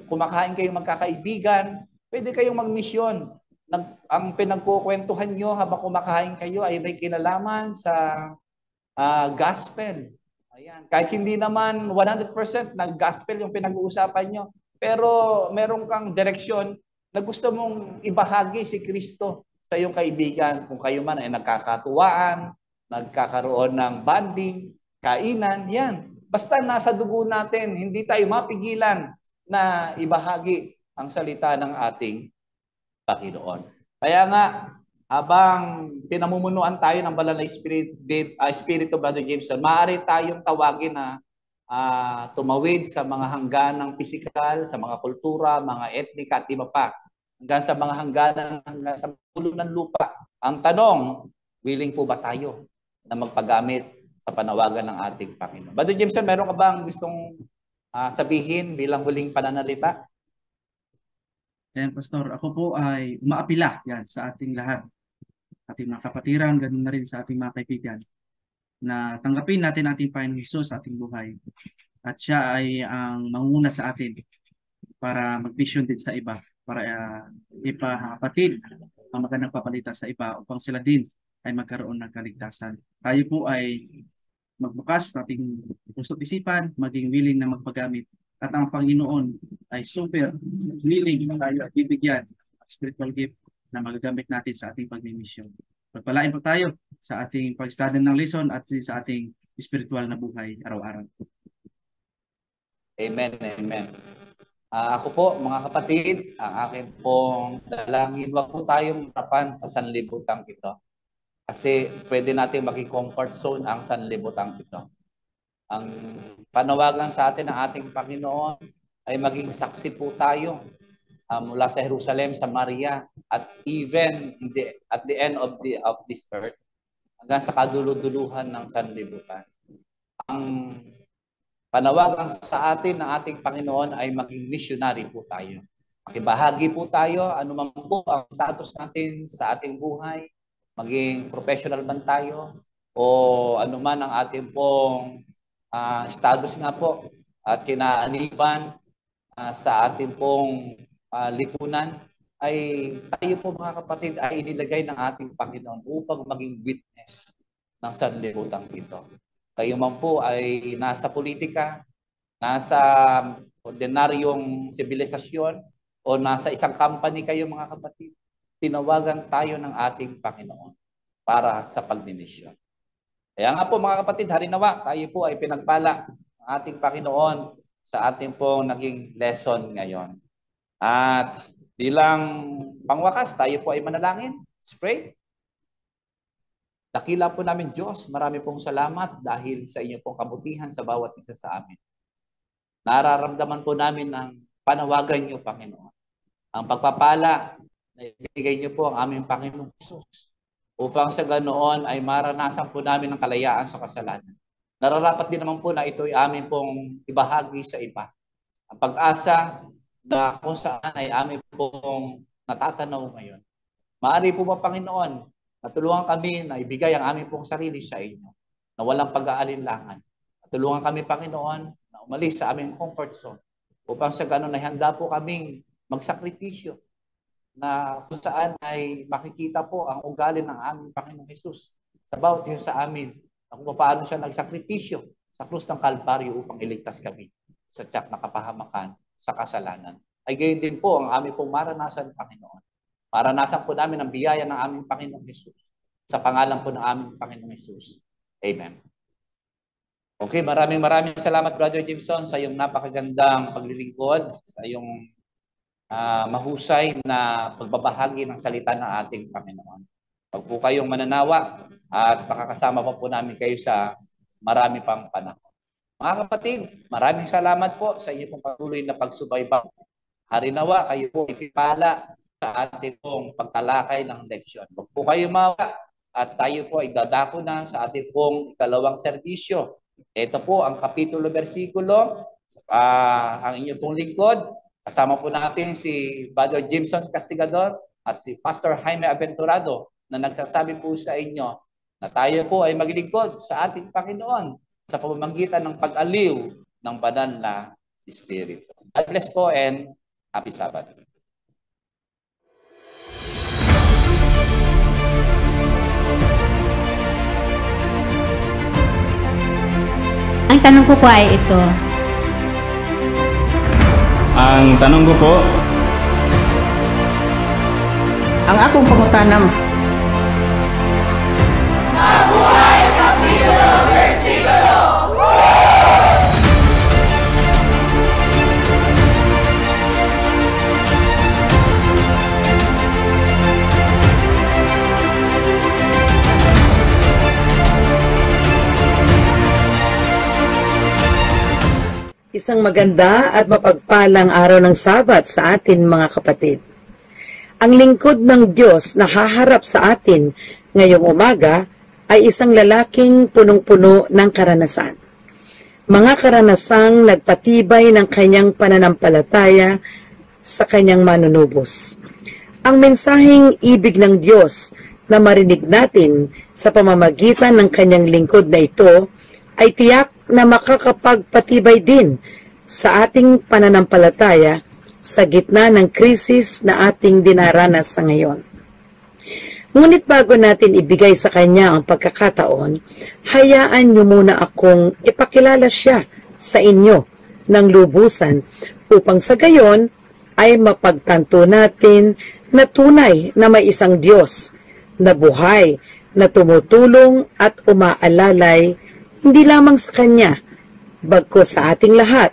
kumakain kayong magkakaibigan, pwede kayong magmisyon. Ang pinagkukwentuhan nyo habang kumakain kayo ay may kinalaman sa gospel. Ayan. Kahit hindi naman 100% na gospel yung pinag-uusapan nyo, pero meron kang direksyon na gusto mong ibahagi si Kristo sa iyong kaibigan. Kung kayo man ay nagkakatuwaan, nagkakaroon ng bonding, kainan, yan. Basta nasa dugo natin, hindi tayo mapigilan na ibahagi ang salita ng ating Panginoon. Kaya nga, habang pinamumunuan tayo ng banal na Espiritu, Brother Jameson, maaari tayong tawagin na tumawid sa mga hangganang pisikal, sa mga kultura, mga etnika at iba pa, hanggang sa mga hangganan, hanggang sa ulo ng lupa. Ang tanong, willing po ba tayo na magpagamit sa panawagan ng ating Panginoon? Brother Jameson, meron ka bang gustong sabihin bilang huling pananalita? Yan, Pastor, ako po ay umaapila yan sa ating lahat, ating mga kapatiran, ganun na rin sa ating mga kaibigan, na tanggapin natin ating Panginoon Hesus sa ating buhay. At siya ay ang manguna sa atin para mag-mission din sa iba, para ipapatid ang magandang papalita sa iba upang sila din ay magkaroon ng kaligtasan. Tayo po ay magbukas sa ating puso't isipan, maging willing na magpagamit. At ang Panginoon ay super willing na tayo at bibigyan ng spiritual gift na magagamit natin sa ating pagmimisyon. Pagpalain po tayo sa ating pag-study ng lesson at sa ating spiritual na buhay araw-araw. Amen, amen. Ako po, mga kapatid, ang akin pong dalangin, wag po tayong tapan sa sanlibutang ito. Kasi pwede natin maging comfort zone ang sanlibutang ito. Ang panawagan sa atin ng ating Panginoon ay maging saksi po tayo mula sa Jerusalem, Samaria, at even at the end of this earth, hanggang sa kaduluduluhan ng sanlibutan. Ang Panawagan sa atin ng ating Panginoon ay maging missionary po tayo. Makibahagi po tayo, anuman po ang status natin sa ating buhay, maging professional man tayo, o anuman ang ating pong status nga po at kinaaniban sa ating pong lipunan, ay tayo po mga kapatid ay inilagay ng ating Panginoon upang maging witness ng sanlibutan ito. Kayo man po ay nasa politika, nasa ordinaryong sibilisasyon, o nasa isang company kayo mga kapatid, tinawagan tayo ng ating Panginoon para sa pagmimisyon. Kaya nga po mga kapatid, harinawa, tayo po ay pinagpala ng ating Panginoon sa ating pong naging lesson ngayon. At bilang pangwakas, tayo po ay manalangin. Let's pray. Dakila po namin Diyos, marami pong salamat dahil sa inyo pong kabutihan sa bawat isa sa amin. Nararamdaman po namin ang panawagan niyo, Panginoon. Ang pagpapala na ibigay niyo po ang aming Panginoong Jesus upang sa ganoon ay maranasan po namin ang kalayaan sa kasalanan. Nararapat din naman po na ito ay amin pong ibahagi sa iba. Ang pag-asa na kung saan ay amin pong natatanaw ngayon. Maaari po ba, Panginoon, natulungan kami na ibigay ang aming pong sarili sa inyo na walang pag-aalinlangan. Natulungan kami, Panginoon, na umalis sa aming comfort zone upang sa ganoon ay handa po kaming magsakripisyo na kung saan ay makikita po ang ugali ng aming Panginoong Jesus sa bawat isa sa amin na kung paano siya nagsakripisyo sa krus ng Kalbaryo upang iligtas kami sa tiyak na kapahamakan sa kasalanan. Ay gayon din po ang aming pong maranasan, Panginoon. Maranasan po namin ang biyaya ng aming Panginoong Jesus sa pangalan po ng aming Panginoong Jesus. Amen. Okay, maraming salamat, Brother Jameson, sa iyong napakagandang paglilingkod, sa iyong mahusay na pagbabahagi ng salita ng ating Panginoon. Pag po kayong mananawa at makakasama po namin kayo sa marami pang panahon. Mga kapatid, maraming salamat po sa inyo pong patuloy na pagsubaybay. Harinawa, kayo po ipipala sa ating pong pagtalakay ng leksyon. Pag po kayo mawa at tayo po ay dadako na sa ating pong ikalawang serbisyo. Ito po ang kapitulo versikulo, ang inyong pong lingkod. Kasama po natin si Brother Jameson Castigador at si Pastor Jaime Aventurado na nagsasabi po sa inyo na tayo po ay maglingkod sa ating Panginoon sa pamamagitan ng pag-aliw ng banal na Espiritu. God bless po and happy Sabbath. Ang tanong ko po ay ito. Ang tanong ko po, ang akong pangutanam. Isang maganda at mapagpalang araw ng Sabat sa atin mga kapatid. Ang lingkod ng Diyos na haharap sa atin ngayong umaga ay isang lalaking punong-puno ng karanasan. Mga karanasang nagpatibay ng kanyang pananampalataya sa kanyang manunubos. Ang mensaheng ibig ng Diyos na marinig natin sa pamamagitan ng kanyang lingkod na ito ay tiyak na makakapagpatibay din sa ating pananampalataya sa gitna ng krisis na ating dinaranas sa ngayon. Ngunit bago natin ibigay sa Kanya ang pagkakataon, hayaan niyo muna akong ipakilala siya sa inyo ng lubusan upang sa gayon ay mapagtanto natin na tunay na may isang Diyos na buhay, na tumutulong at umaalalay hindi lamang sa Kanya, bagkus sa ating lahat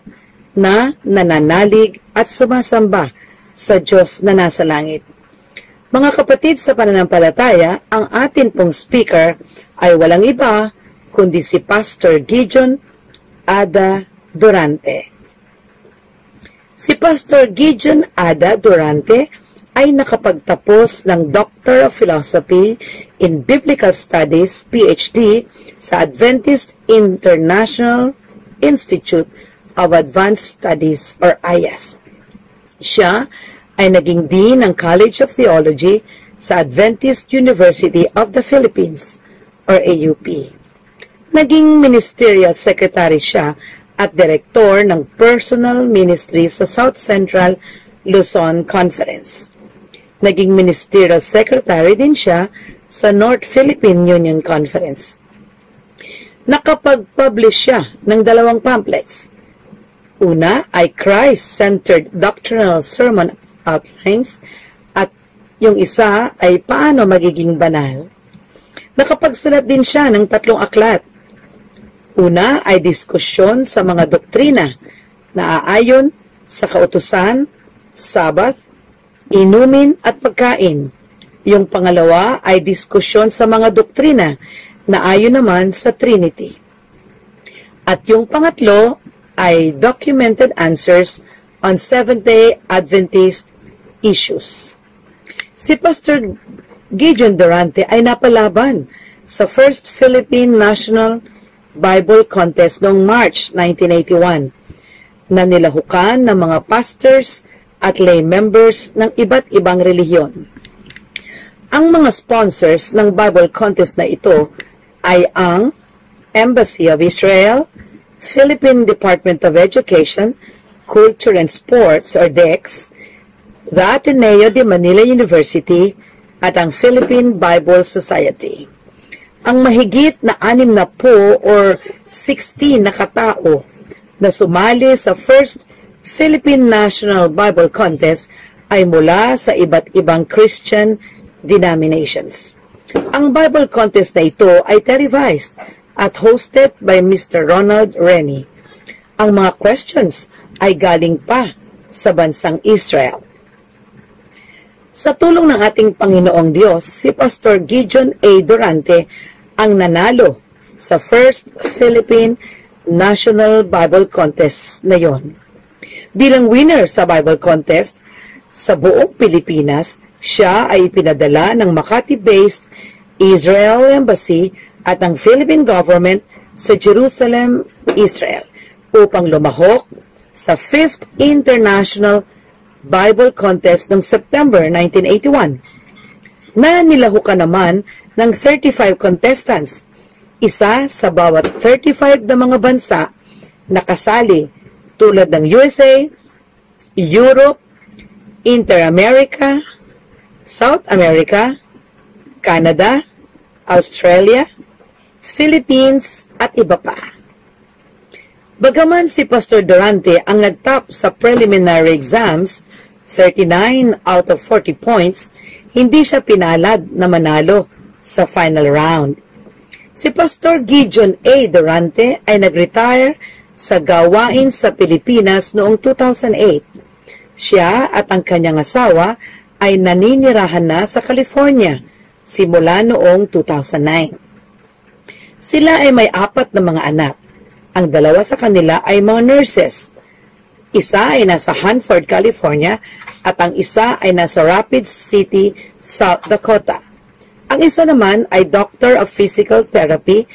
na nananalig at sumasamba sa Diyos na nasa langit. Mga kapatid sa pananampalataya, ang atin pong speaker ay walang iba kundi si Pastor Gideon Ada Durante. Si Pastor Gideon Ada Durante ay nakapagtapos ng Doctor of Philosophy in Biblical Studies, PhD, sa Adventist International Institute of Advanced Studies or IAS. Siya ay naging Dean ng College of Theology sa Adventist University of the Philippines or AUP. Naging Ministerial Secretary siya at Direktor ng Personal Ministry sa South Central Luzon Conference. Naging Ministerial Secretary din siya sa North Philippine Union Conference. Nakapag-publish siya ng 2 pamphlets. Una ay Christ-Centered Doctrinal Sermon Outlines at yung isa ay Paano Magiging Banal. Nakapagsulat din siya ng 3 aklat. Una ay Diskusyon sa mga doktrina na aayon sa kautusan, Sabbath, inumin at pagkain. Yung pangalawa ay Diskusyon sa mga doktrina na ayon naman sa Trinity. At yung pangatlo ay Documented Answers on Seventh-day Adventist Issues. Si Pastor Gideon Durante ay napalaban sa First Philippine National Bible Contest noong March 1981 na nilahukan ng mga pastors at lay members ng iba't ibang relihiyon. Ang mga sponsors ng Bible Contest na ito ay ang Embassy of Israel, Philippine Department of Education, Culture and Sports or DEX, the Ateneo de Manila University, at ang Philippine Bible Society. Ang mahigit na 60 or 60 na katao na sumali sa First Philippine National Bible Contest ay mula sa iba't ibang Christian denominations. Ang Bible Contest na ito ay televised at hosted by Mr. Ronald Rennie. Ang mga questions ay galing pa sa bansang Israel. Sa tulong ng ating Panginoong Diyos, si Pastor Gideon A. Durante ang nanalo sa First Philippine National Bible Contest na yon. Bilang winner sa Bible Contest sa buong Pilipinas, siya ay ipinadala ng Makati-based Israel Embassy at ang Philippine Government sa Jerusalem, Israel, upang lumahok sa 5th International Bible Contest noong September 1981. Na nilahukan naman ng 35 contestants, isa sa bawat 35 na mga bansa na kasali tulad ng USA, Europe, Inter-America, South America, Canada, Australia, Philippines, at iba pa. Bagaman si Pastor Durante ang nagtap sa preliminary exams, 39 out of 40 points, hindi siya pinalad na manalo sa final round. Si Pastor Gideon A. Durante ay nag-retire sa gawain sa Pilipinas noong 2008. Siya at ang kanyang asawa ay naninirahan na sa California simula noong 2009. Sila ay may 4 na mga anak. Ang 2 sa kanila ay mga nurses. Isa ay nasa Hanford, California at ang isa ay nasa Rapid City, South Dakota. Ang isa naman ay Doctor of Physical Therapy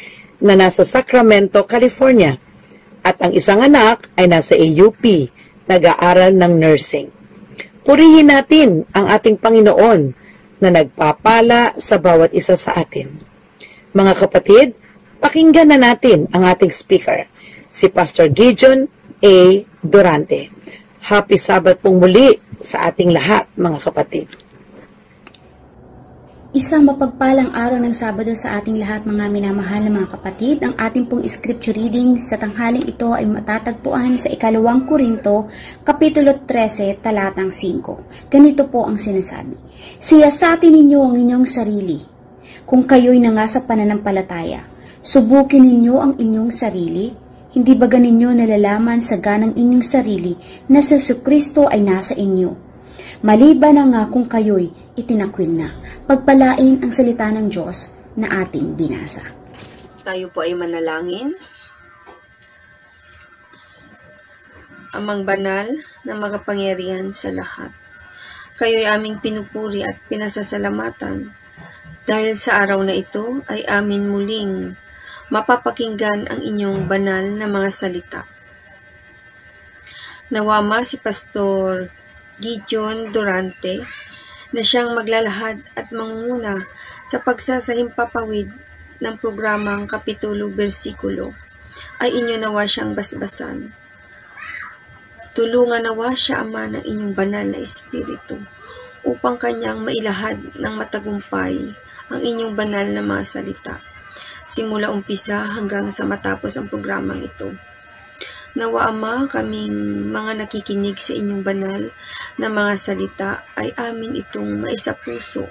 na nasa Sacramento, California. At ang isang anak ay nasa AUP, nag-aaral ng nursing. Purihin natin ang ating Panginoon na nagpapala sa bawat isa sa atin. Mga kapatid, pakinggan na natin ang ating speaker, si Pastor Gideon A. Durante. Happy Sabbath pong muli sa ating lahat, mga kapatid. Isang mapagpalang araw ng Sabado sa ating lahat, mga minamahal na mga kapatid. Ang ating pong scripture reading sa tanghaling ito ay matatagpuan sa 2 Korinto, Kapitulo 13, talatang 5. Ganito po ang sinasabi: siyasatin ninyo ang inyong sarili. Kung kayo'y nanga sa pananampalataya, subukin ninyo ang inyong sarili. Hindi ba ganinyo nalalaman sa ganang inyong sarili na si Jesucristo ay nasa inyo? Maliban na nga kung kayo'y itinakwil na. Pagpalain ang salita ng Diyos na ating binasa. Tayo po ay manalangin. Amang banal na makapangyarihan sa lahat, kayo'y aming pinupuri at pinasasalamatan dahil sa araw na ito ay amin muling mapapakinggan ang inyong banal na mga salita. Nawama si Pastor Gideon Durante na siyang maglalahad at mangunguna sa pagsasahimpapawid ng programang Kapitulo Bersikulo ay inyo nawa siyang basbasan. Tulungan nawa siya, Ama, ng inyong banal na Espiritu upang kanyang mailahad ng matagumpay ang inyong banal na mga salita, simula umpisa hanggang sa matapos ang programang ito. Nawa, Ama, kaming mga nakikinig sa inyong banal na mga salita ay amin itong maisapuso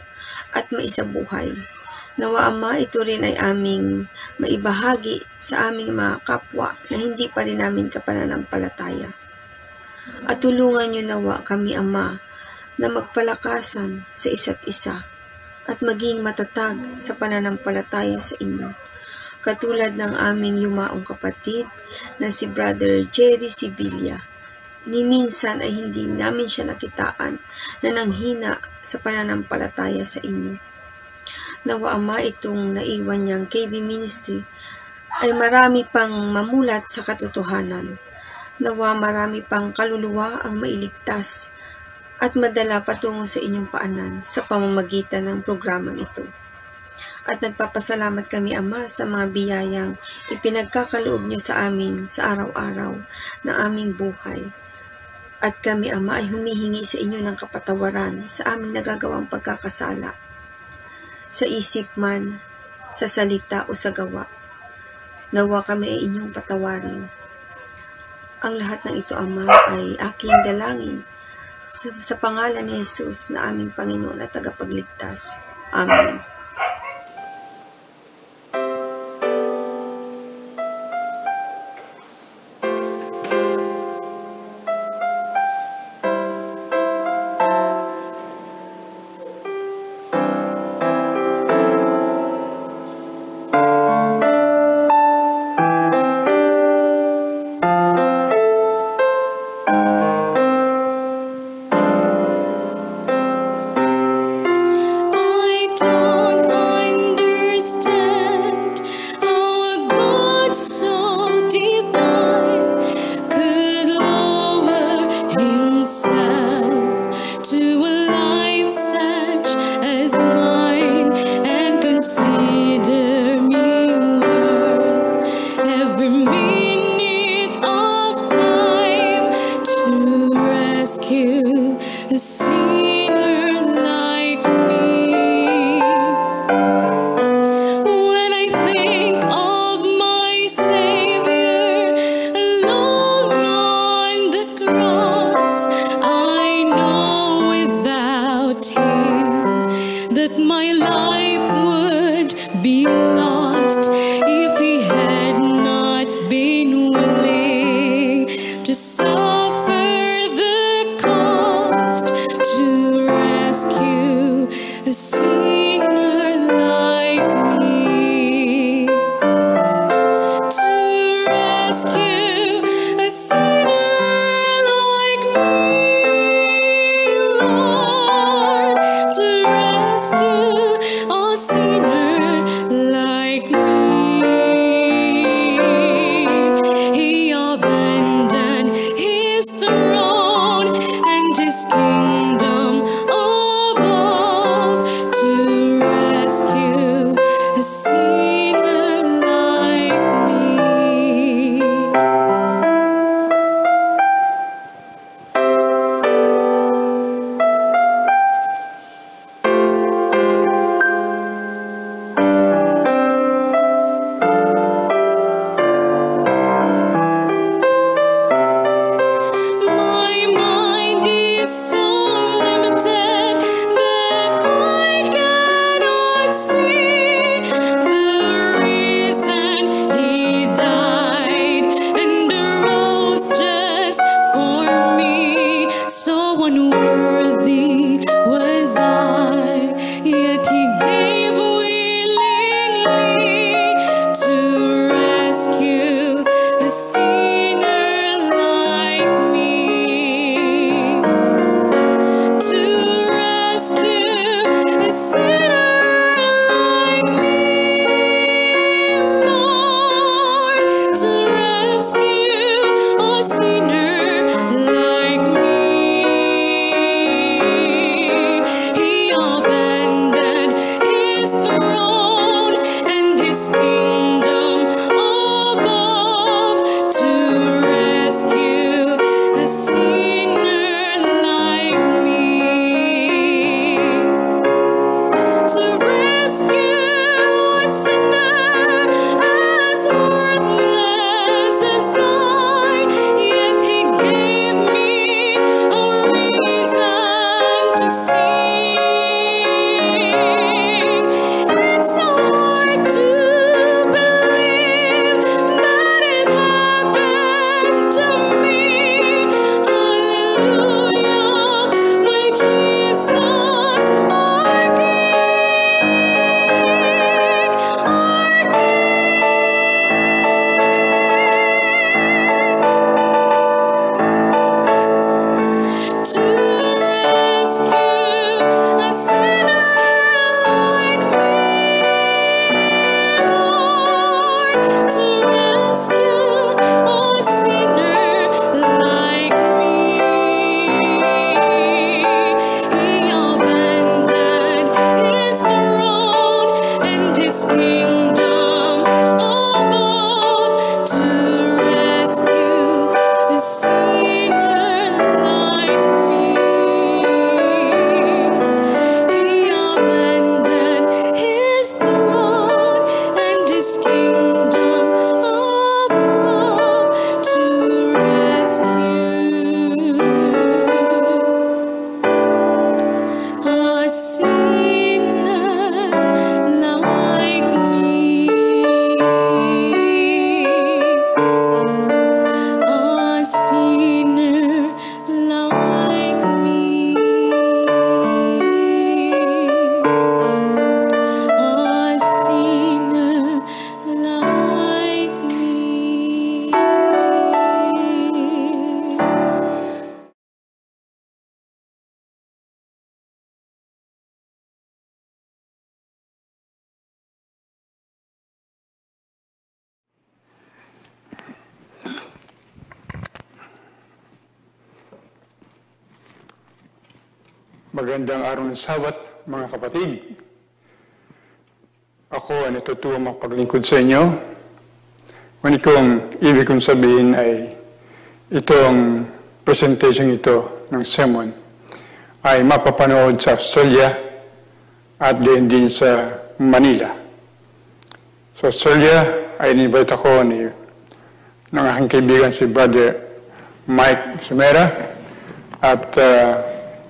at maisabuhay. Nawa, Ama, ito rin ay aming maibahagi sa aming mga kapwa na hindi pa rin namin kapananampalataya. At tulungan niyo nawa kami, Ama, na magpalakasan sa isa't isa at maging matatag sa pananampalataya sa inyo. Katulad ng aming yumaong kapatid na si Brother Jerry Sibilia. Ni minsan ay hindi namin siya nakitaan na nanghina sa pananampalataya sa inyo. Nawa, Ama, itong naiwan niyang KB Ministry ay marami pang mamulat sa katotohanan. Nawa marami pang kaluluwa ang mailigtas at madala patungo sa inyong paanan sa pamamagitan ng programang ito. At nagpapasalamat kami, Ama, sa mga biyayang ipinagkakaloob niyo sa amin sa araw-araw na aming buhay. At kami, Ama, ay humihingi sa inyo ng kapatawaran sa aming nagagawang pagkakasala, sa isip man, sa salita o sa gawa. Nawa kami ay inyong patawarin. Ang lahat ng ito, Ama, ay aking dalangin sa pangalan ni Jesus na aming Panginoon at tagapagligtas. Amen. Magandang araw ng Sabat, mga kapatid. Ako ay natutuwa mapaglingkod sa inyo. Ngunit kung ibig kong sabihin ay itong presentation ito ng sermon ay mapapanood sa Australia at din sa Manila. Sa Australia ay in-invite ako ng aking kaibigan si Brother Mike Sumera at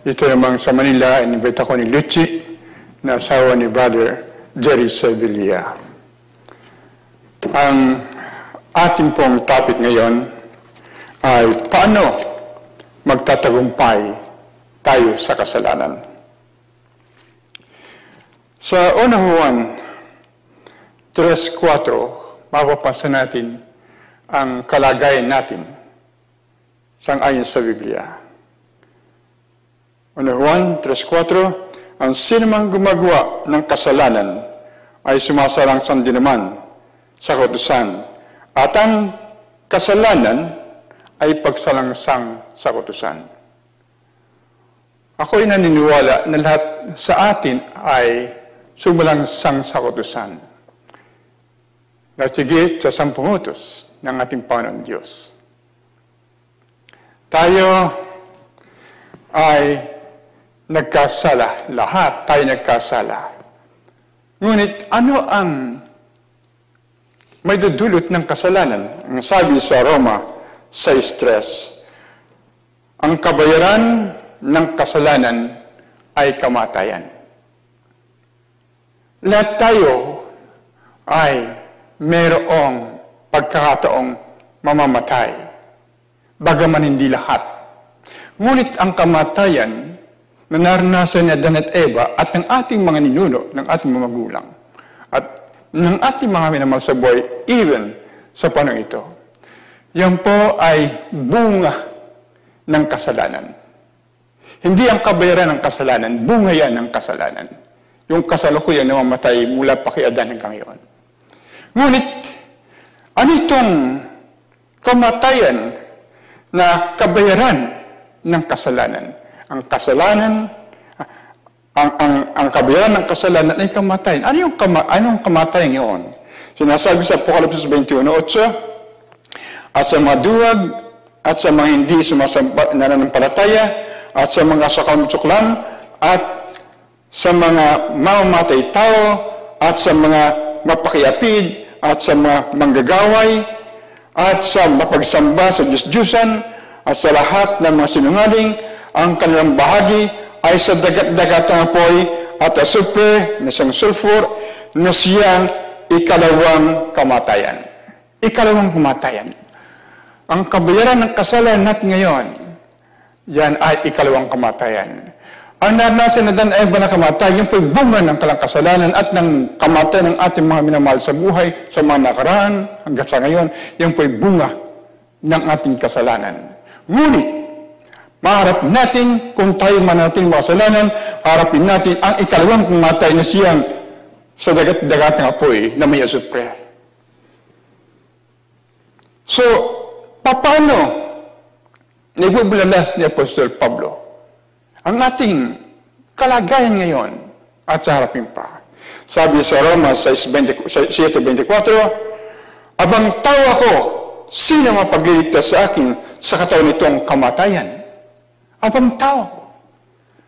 ito namang sa Manila, in-invite ako ni Luchi, na asawa ni Brother Jerry Sevilla. Ang ating pong topic ngayon ay paano magtatagumpay tayo sa kasalanan. Sa unang Juan 3:4, mapapansin natin ang kalagayan natin sang-ayon sa Biblia. Una Juan 3:4, ang sinumang gumagawa ng kasalanan ay sumasalangsang din naman sa kautusan, at ang kasalanan ay pagsalangsang sa kautusan. Ako'y naniniwala na lahat sa atin ay sumalangsang sa kautusan. Natigit sa 10 utos ng ating Panginoon Diyos. Tayo ay nagkasala. Lahat tayo nagkasala. Ngunit ano ang may dudulot ng kasalanan? Ang sabi sa Roma 6:3, ang kabayaran ng kasalanan ay kamatayan. Lahat tayo ay mayroong pagkakataong mamamatay, bagaman hindi lahat. Ngunit ang kamatayan na naranasan ni Adan at Eva at ng ating mga ninuno, ng ating mga magulang, at ng ating mga minamahal sa buhay, even sa panahon ito. Yan po ay bunga ng kasalanan. Hindi ang kabayaran ng kasalanan, bunga yan ng kasalanan. Yung kasalukuyan na mamatay mula pa kay Adan hanggang ngayon. Ngunit, ano itong kamatayan na kabayaran ng kasalanan? Ang kasalanan, ang kabayaran ng kasalanan ay kamatayan. Anong kamatayan yun? Sinasabi sa Apokalipsis 21:8, at sa mga duwag, at sa mga hindi nananampalataya, at sa mga sakamutsuklan, at sa mga mamamatay tao, at sa mga mapakiapid, at sa mga manggagaway, at sa mapagsamba sa Diyos-Diyusan, at sa lahat ng mga sinungaling, ang kanilang bahagi ay sa dagat-dagatang apoy at asupre na siyang sulfur na siyang ikalawang kamatayan. Ikalawang kamatayan. Ang kabayaran ng kasalanan natin ngayon, yan ay ikalawang kamatayan. Ang naranasan na Dan Eva na kamatayan, yung po'y bunga ng kalang kasalanan at ng kamatayan ng ating mga minamahal sa buhay, sa mga nakaraan, hanggang sa ngayon, yung po'y bunga ng ating kasalanan. Ngunit, maharap natin, kung tayo man natin makasalanan, harapin natin ang ikalawang kamatayan na siyang sa dagat-dagatang apoy na may asupre. So, paano nagbubulalas ni Apostol Pablo ang ating kalagayan ngayon at sa harapin pa? Sabi sa Roma 7:24, abang tao ako, sino mapagliligtas sa akin sa katawan nitong kamatayan? Abang tao ako.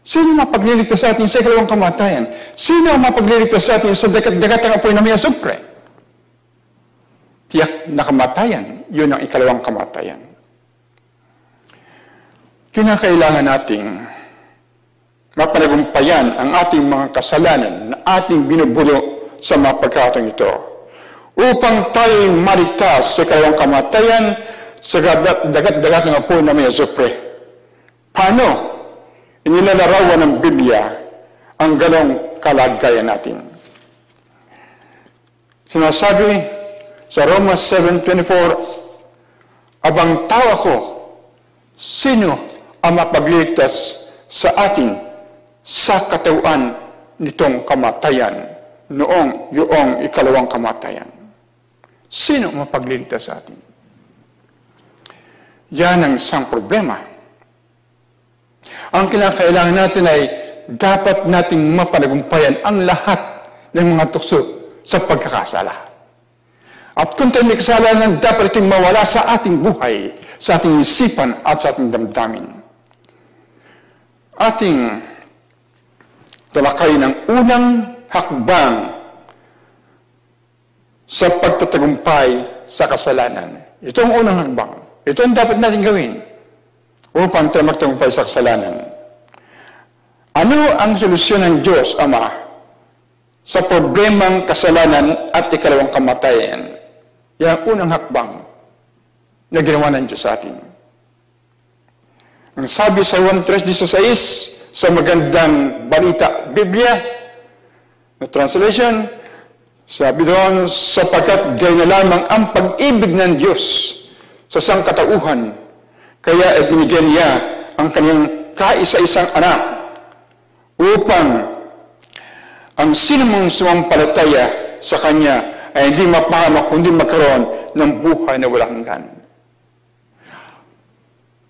Sino mapagliligtas sa atin sa ikalawang kamatayan? Sino mapagliligtas sa atin sa dagat-dagatang apoy na may asupre? Tiyak na kamatayan, yun ang ikalawang kamatayan. Kinakailangan nating mapanagumpayan ang ating mga kasalanan na ating binubulo sa mga pagkakataon ito upang tayo maligtas sa ikalawang kamatayan sa dagat-dagatang apoy na may asupre. Paano inilalarawan ng Biblia ang ganong kalagayan natin? Sinasabi sa Roma 7:24, abang tao ako, sino ang mapagliligtas sa atin sa katawan nitong kamatayan noong yung ikalawang kamatayan? Sino ang mapagliligtas sa atin? Yan ang isang problema. Ang kinakailangan natin ay dapat nating mapanagumpayan ang lahat ng mga tukso sa pagkakasala. At kung tayo may kasalanan, dapat itong mawala sa ating buhay, sa ating isipan at sa ating damdamin. Ating talakay ng unang hakbang sa pagtatagumpay sa kasalanan. Ito ang unang hakbang. Ito ang dapat natin gawin upang tayo magtagumpay sa kasalanan. Ano ang solusyon ng Diyos Ama sa problemang kasalanan at ikalawang kamatayan? Yan ang unang hakbang na ginawa ng Diyos sa atin. Ang sabi sa Juan 3:16 sa magandang balita Biblia na translation, sabi doon, sapagkat gayon na lamang ang pag-ibig ng Diyos sa sangkatauhan, kaya ibinigyan niya ang kanyang kaisa-isang anak upang ang sinumang sumampalataya sa kanya ay hindi mapahamak kundi magkaroon ng buhay na walang hanggan.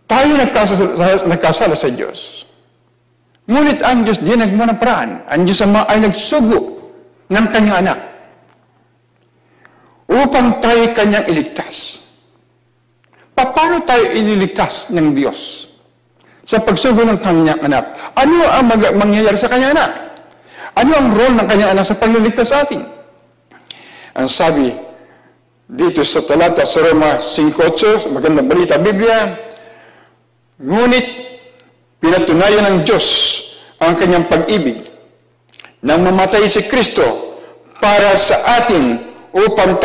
Tayo nagkasala sa Diyos. Ngunit ang Diyos di nagmana ng paraan. Ang Diyos Ama ay nagsugo ng kanyang anak upang tayo kanyang iligtas. Paano tayo iniligtas ng Diyos sa pagsugo ng kanyang anak? Ano ang mangyayari sa kanyang anak? Ano ang role ng kanyang anak sa pagliligtas sa atin? Ang sabi dito sa talata sa Roma 5:8, magandang balita Biblia, ngunit pinatunayan ng Diyos ang kanyang pag-ibig nang mamatay si Kristo para sa atin upang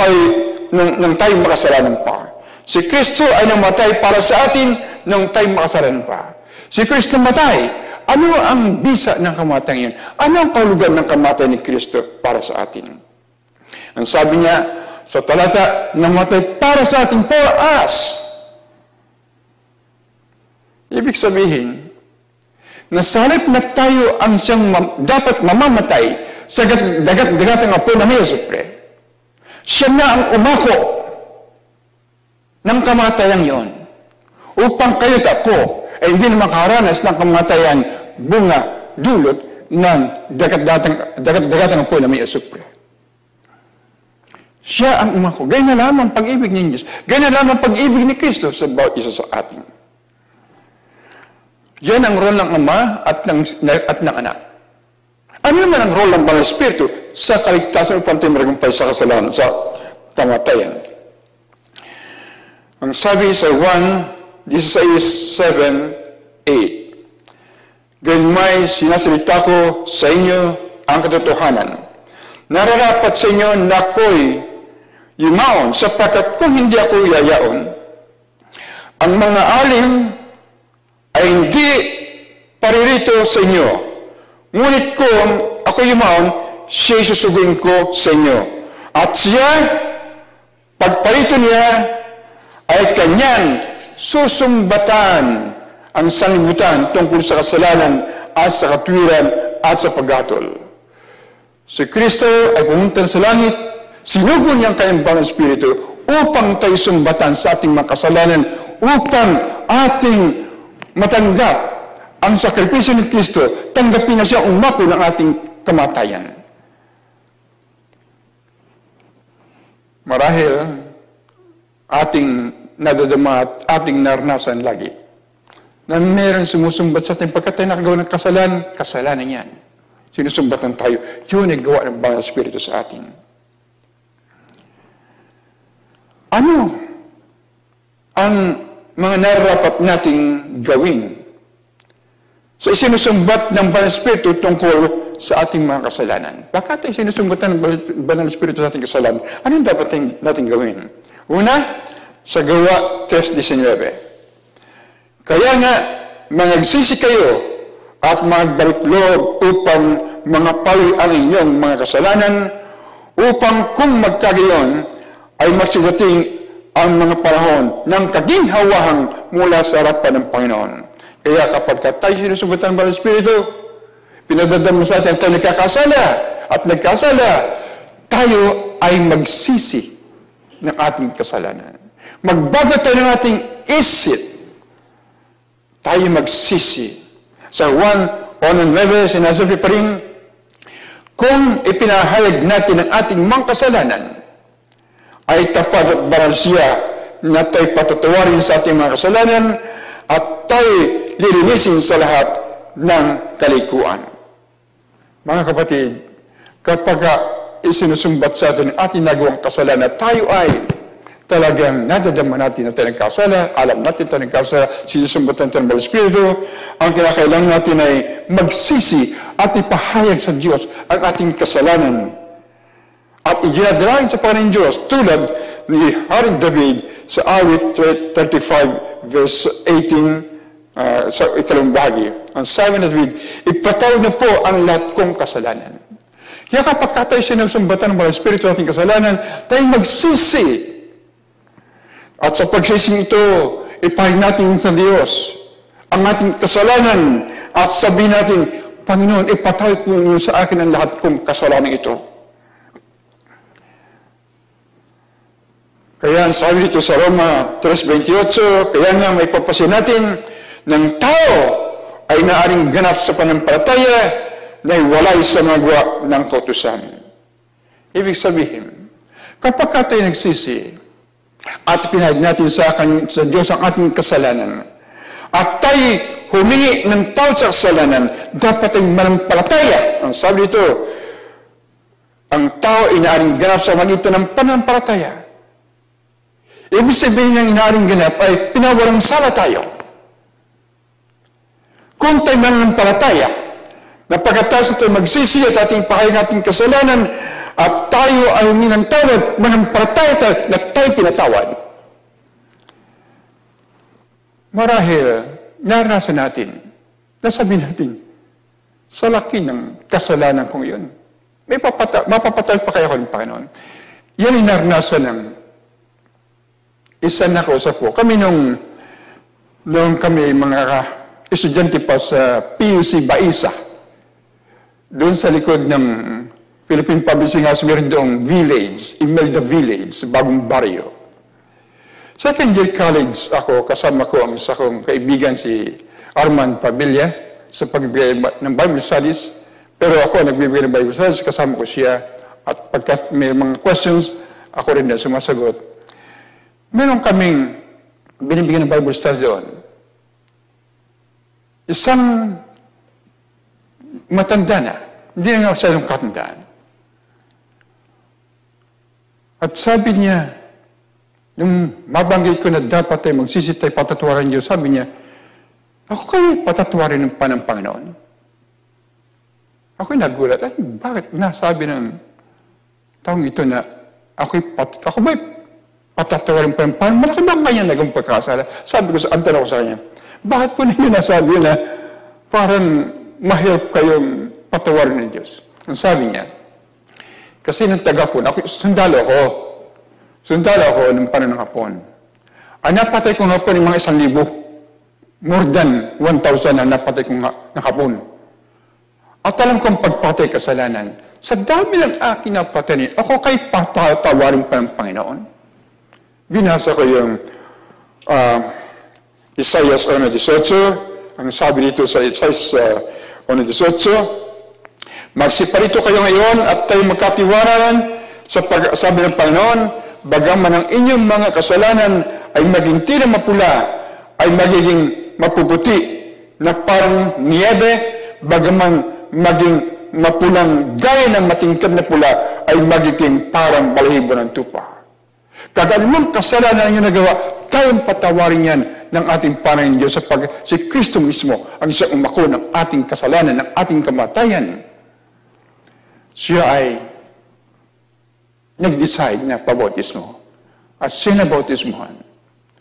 nang tayo makasalanan pa. Si Kristo ay namatay para sa atin nang tayo makasalanan pa. Si Kristo matay. Ano ang bisa ng kamatayan yun? Ano ang kahulugan ng kamatayan ni Kristo para sa atin? Ang sabi niya sa talata, namatay para sa atin, for us. Ibig sabihin, na sa halip na tayo ang siyang dapat mamamatay sa dagat-dagatang apoy na may asupre, siya na ang umako ng kamatayan yon upang kayo't ako ay hindi na makaharanas ng kamatayan bunga dulot ng dagat-dagatang apoy na may asupre. Siya ang umako. Ganyan na lamang pag-ibig ng Diyos. Ganyan na lamang pag-ibig ni Kristo sa bawat isa sa atin. Yan ang role ng Ama at ng Anak. Ano naman ang role ng Banal Espiritu sa kaligtasan upang tayo maragumpay sa kasalanan, sa kamatayan? Ang sabi sa 1:16, 7, 8, Gayunmay sinasalita ko sa inyo ang katotohanan. Nararapat sa inyo na ako'y yumaon, sapagkat kung hindi ako yayaon, ang mga alin ay hindi paririto sa inyo. Ngunit kung ako yumaon, siya'y susuguin ko sa inyo. At siya, pagparito niya, ay kanyang susumbatan ang sanlibutan tungkol sa kasalanan at sa katwiran at sa paghatol. Si Kristo ay pumunta sa langit, sinugo niya ang kanyang banal na Espiritu upang tayo sumbatan sa ating mga kasalanan, upang ating matanggap ang sakripisyo ni Kristo, tanggapin na siya umako ng ating kamatayan. Marahil, ating nadadama at ating naranasan lagi na mayroong sumusumbat sa ating pagkat tayo nakagawa ng kasalanan yan. Sinusumbatan tayo. Yun ay gawa ng banal na Espiritu sa atin. Ano ang mga nararapat nating gawin sa sinusumbat ng banal na Espiritu tungkol sa ating mga kasalanan? Bakit tayo sinusumbatan ng banal na Espiritu sa ating kasalanan? Anong dapat nating gawin? Una, sa Gawa 3:19. Kaya nga, mangagsisi kayo at magbalik loob upang mangapawi ang inyong mga kasalanan, upang kung magkagayon ay magsidating ang mga panahon ng kaginhawahang mula sa harapan ng Panginoon. Kaya kapag tayo sinusumbatan ng Banal na Espiritu, pinadadama sa atin tayo nagkasala, tayo ay magsisi ng ating kasalanan. Magbago tayo ng ating isip, tayo magsisi. Sa 1:9, sinasabi pa rin, kung ipinahayag natin ang ating mga kasalanan, ay tapat at banal siya na tayo patatawarin sa ating mga kasalanan at tayo lilinisin sa lahat ng kalikuan. Mga kapatid, kapag isinusumbat sa atin ang ating nagawang kasalanan, tayo ay talagang nadadama natin na tayo nagkasala, alam natin tayo nagkasala, sinusumbatan tayo ng Banal na Espiritu. Ang kinakailangan natin ay magsisi at ipahayag sa Diyos ang ating kasalanan. At iginadalangin sa Panginoon Diyos tulad ni Haring David sa awit 35 verse 18 sa ikalawang bahagi. Ang sabi na David, ipatawad na po ang lahat kong kasalanan. Kaya kapag tayo sinusumbatan ng Banal na Espiritu ating kasalanan, tayo magsisi. At sa pagsising ito, ipahayag natin sa Diyos ang ating kasalanan at sabihin natin, Panginoon, ipatawad po sa akin ang lahat kong kasalanan ito. Kaya sabi dito sa Roma 3:28, kaya nga may papasin natin ng tao ay naaring ganap sa panampalataya na iwalay sa mga gawa ng kautusan. Ibig sabihin, kapag tayo nagsisi at pinahayag natin sa Diyos ang ating kasalanan at tayo humingi ng tawad sa kasalanan, dapat ay manampalataya. Ang sabi dito, ang tao ay naaring ganap sa magitan ng panampalataya. Ibig sabihin ng inaaring ganap ay pinawalang sala tayo. Kung tayo mananampalataya, na pagkatapos tayo magsisi at ating pahayag ating kasalanan, at tayo ay minantawad, manampalataya tayo, na tayo pinatawad. Marahil, naranasan natin, nasabi natin, sa laki ng kasalanan kong yun, mapapatawad pa kaya ko ng Panginoon. Yan ay naranasan ng isa na kausap ko. Kami nung kami mga estudyante pa sa PUC Baisa, doon sa likod ng Philippine Publishing House, meron doong village, Imelda Village, bagong baryo. Second year college ako, kasama ko ang isa kong kaibigan si Arman Pabilla sa pagbibigay ng Bible Studies. Pero ako nagbibigay ng Bible Studies, kasama ko siya. At pagkat may mga questions, ako rin na sumasagot. Meron kaming binibigyan ng Bible Studies doon. Isang matanda na, hindi na nga masyadong katandaan. At sabi niya, nung mabanggit ko na dapat tayo magsisi tayo patatawaran Diyos, sabi niya, Ako kayo patatawarin ng Panginoon. Ako'y nagulat. At bakit nasabi ng taong ito na ako ba'y patatawarin pa ng Panginoon? Malaki ba ang kanya naging pagkasala? Sabi ko ang tanong ko sa kanya, bakit po ninyo nasabi na parang mahirap kayong patawarin ng Diyos? Ang sabi niya, kasi nang taga-Hapon, sundalo ako ng panahon ng Hapon. Ang napatay kong Hapon yung mga 1,000. More than 1,000 ang napatay kong ng Hapon. At alam kong pagpatay kasalanan, sa dami ng aking napatay, ako kay patatawarin pa ng Panginoon. Binasa ko yung Isaiah 1:18, ang sabi dito sa Isaiah 1:18, magsiparito kayo ngayon at tayo magkatiwalaan sa sabi ng Panginoon, bagaman ang inyong mga kasalanan ay maging tila mapula, ay magiging mapuputi na parang niebe, bagaman maging mapulang gaya ng matingkad na pula ay magiging parang balahibo ng tupa. Kaganumang kasalanan ang nagawa, tayong patawarin yan ng ating Panginoon Diyos sapagkat si Kristo mismo ang isang umako ng ating kasalanan, ng ating kamatayan. Siya ay nag-decide na pabautismo at sinabautismohan.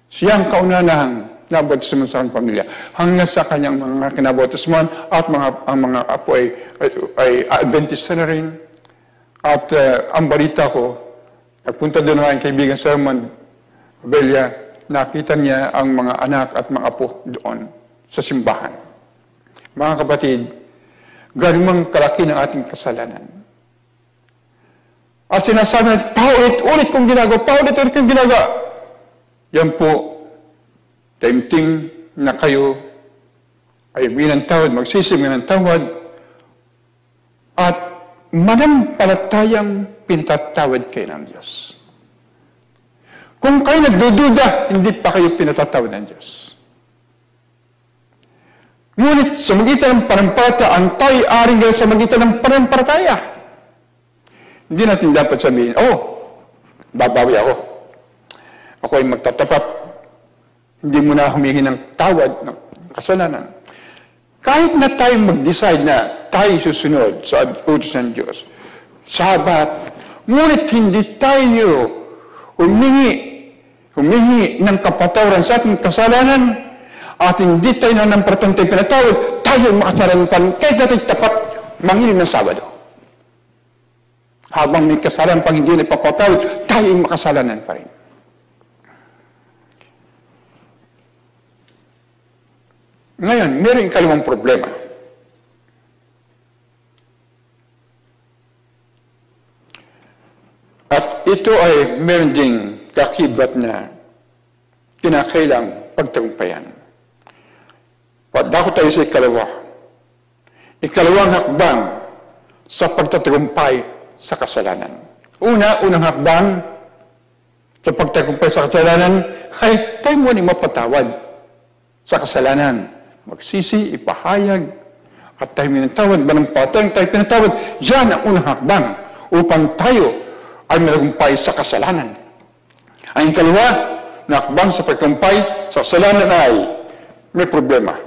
Siya ang kaunanahang nabautismo sa kanyang pamilya hanggang sa kanyang mga kinabautismohan at ang mga apo ay Adventist na rin. At ang balita ko, nagpunta doon ang kaibigan sa Belia, nakita niya ang mga anak at mga apo doon sa simbahan. Mga kapatid, ganun kalaki ng ating kasalanan. At sinasabi na, paulit-ulit kong ginagawa. Yan po, taimting na kayo ay humingi ng tawad, magsisimi ng tawad, at manampalatayang pinatatawad kayo ng Diyos. Kung kayo nagdududa, hindi pa kayo pinatatawad ng Diyos. Ngunit sa magitan ng panampalataya, ang tayo aring gawin sa magitan ng panampalataya. Hindi natin dapat sabihin, babawi ako. Ako ay magtatapat. Hindi mo na humingi ng tawad ng kasalanan. Kahit na tayo mag-decide na tayo susunod sa utos ng Diyos, Sabat, ngunit hindi tayo humingi ng kapatawaran sa ating kasalanan at hindi tayo nanampalatayang tayo pinatawad, tayo makasalanan pa rin kahit natin tapat manginig ng Sabado. Habang may kasalanan pang hindi napapatawad, tayo makasalanan pa rin. Ngayon, meron kalawang problema. At ito ay meron ding kakibat na kinakailang pagtagumpayan. Dako tayo sa ikalawa. Ikalawang hakbang sa pagtatagumpay sa kasalanan. Unang hakbang sa pagtagumpay sa kasalanan ay tayo muna mapatawad sa kasalanan. Magsisi, ipahayag, at tayo minatawad, manampalatayang tayo pinatawad. Yan ang unang hakbang upang tayo ay managumpay sa kasalanan. Ang ikalawa na hakbang sa pagtagumpay sa kasalanan ay may problema.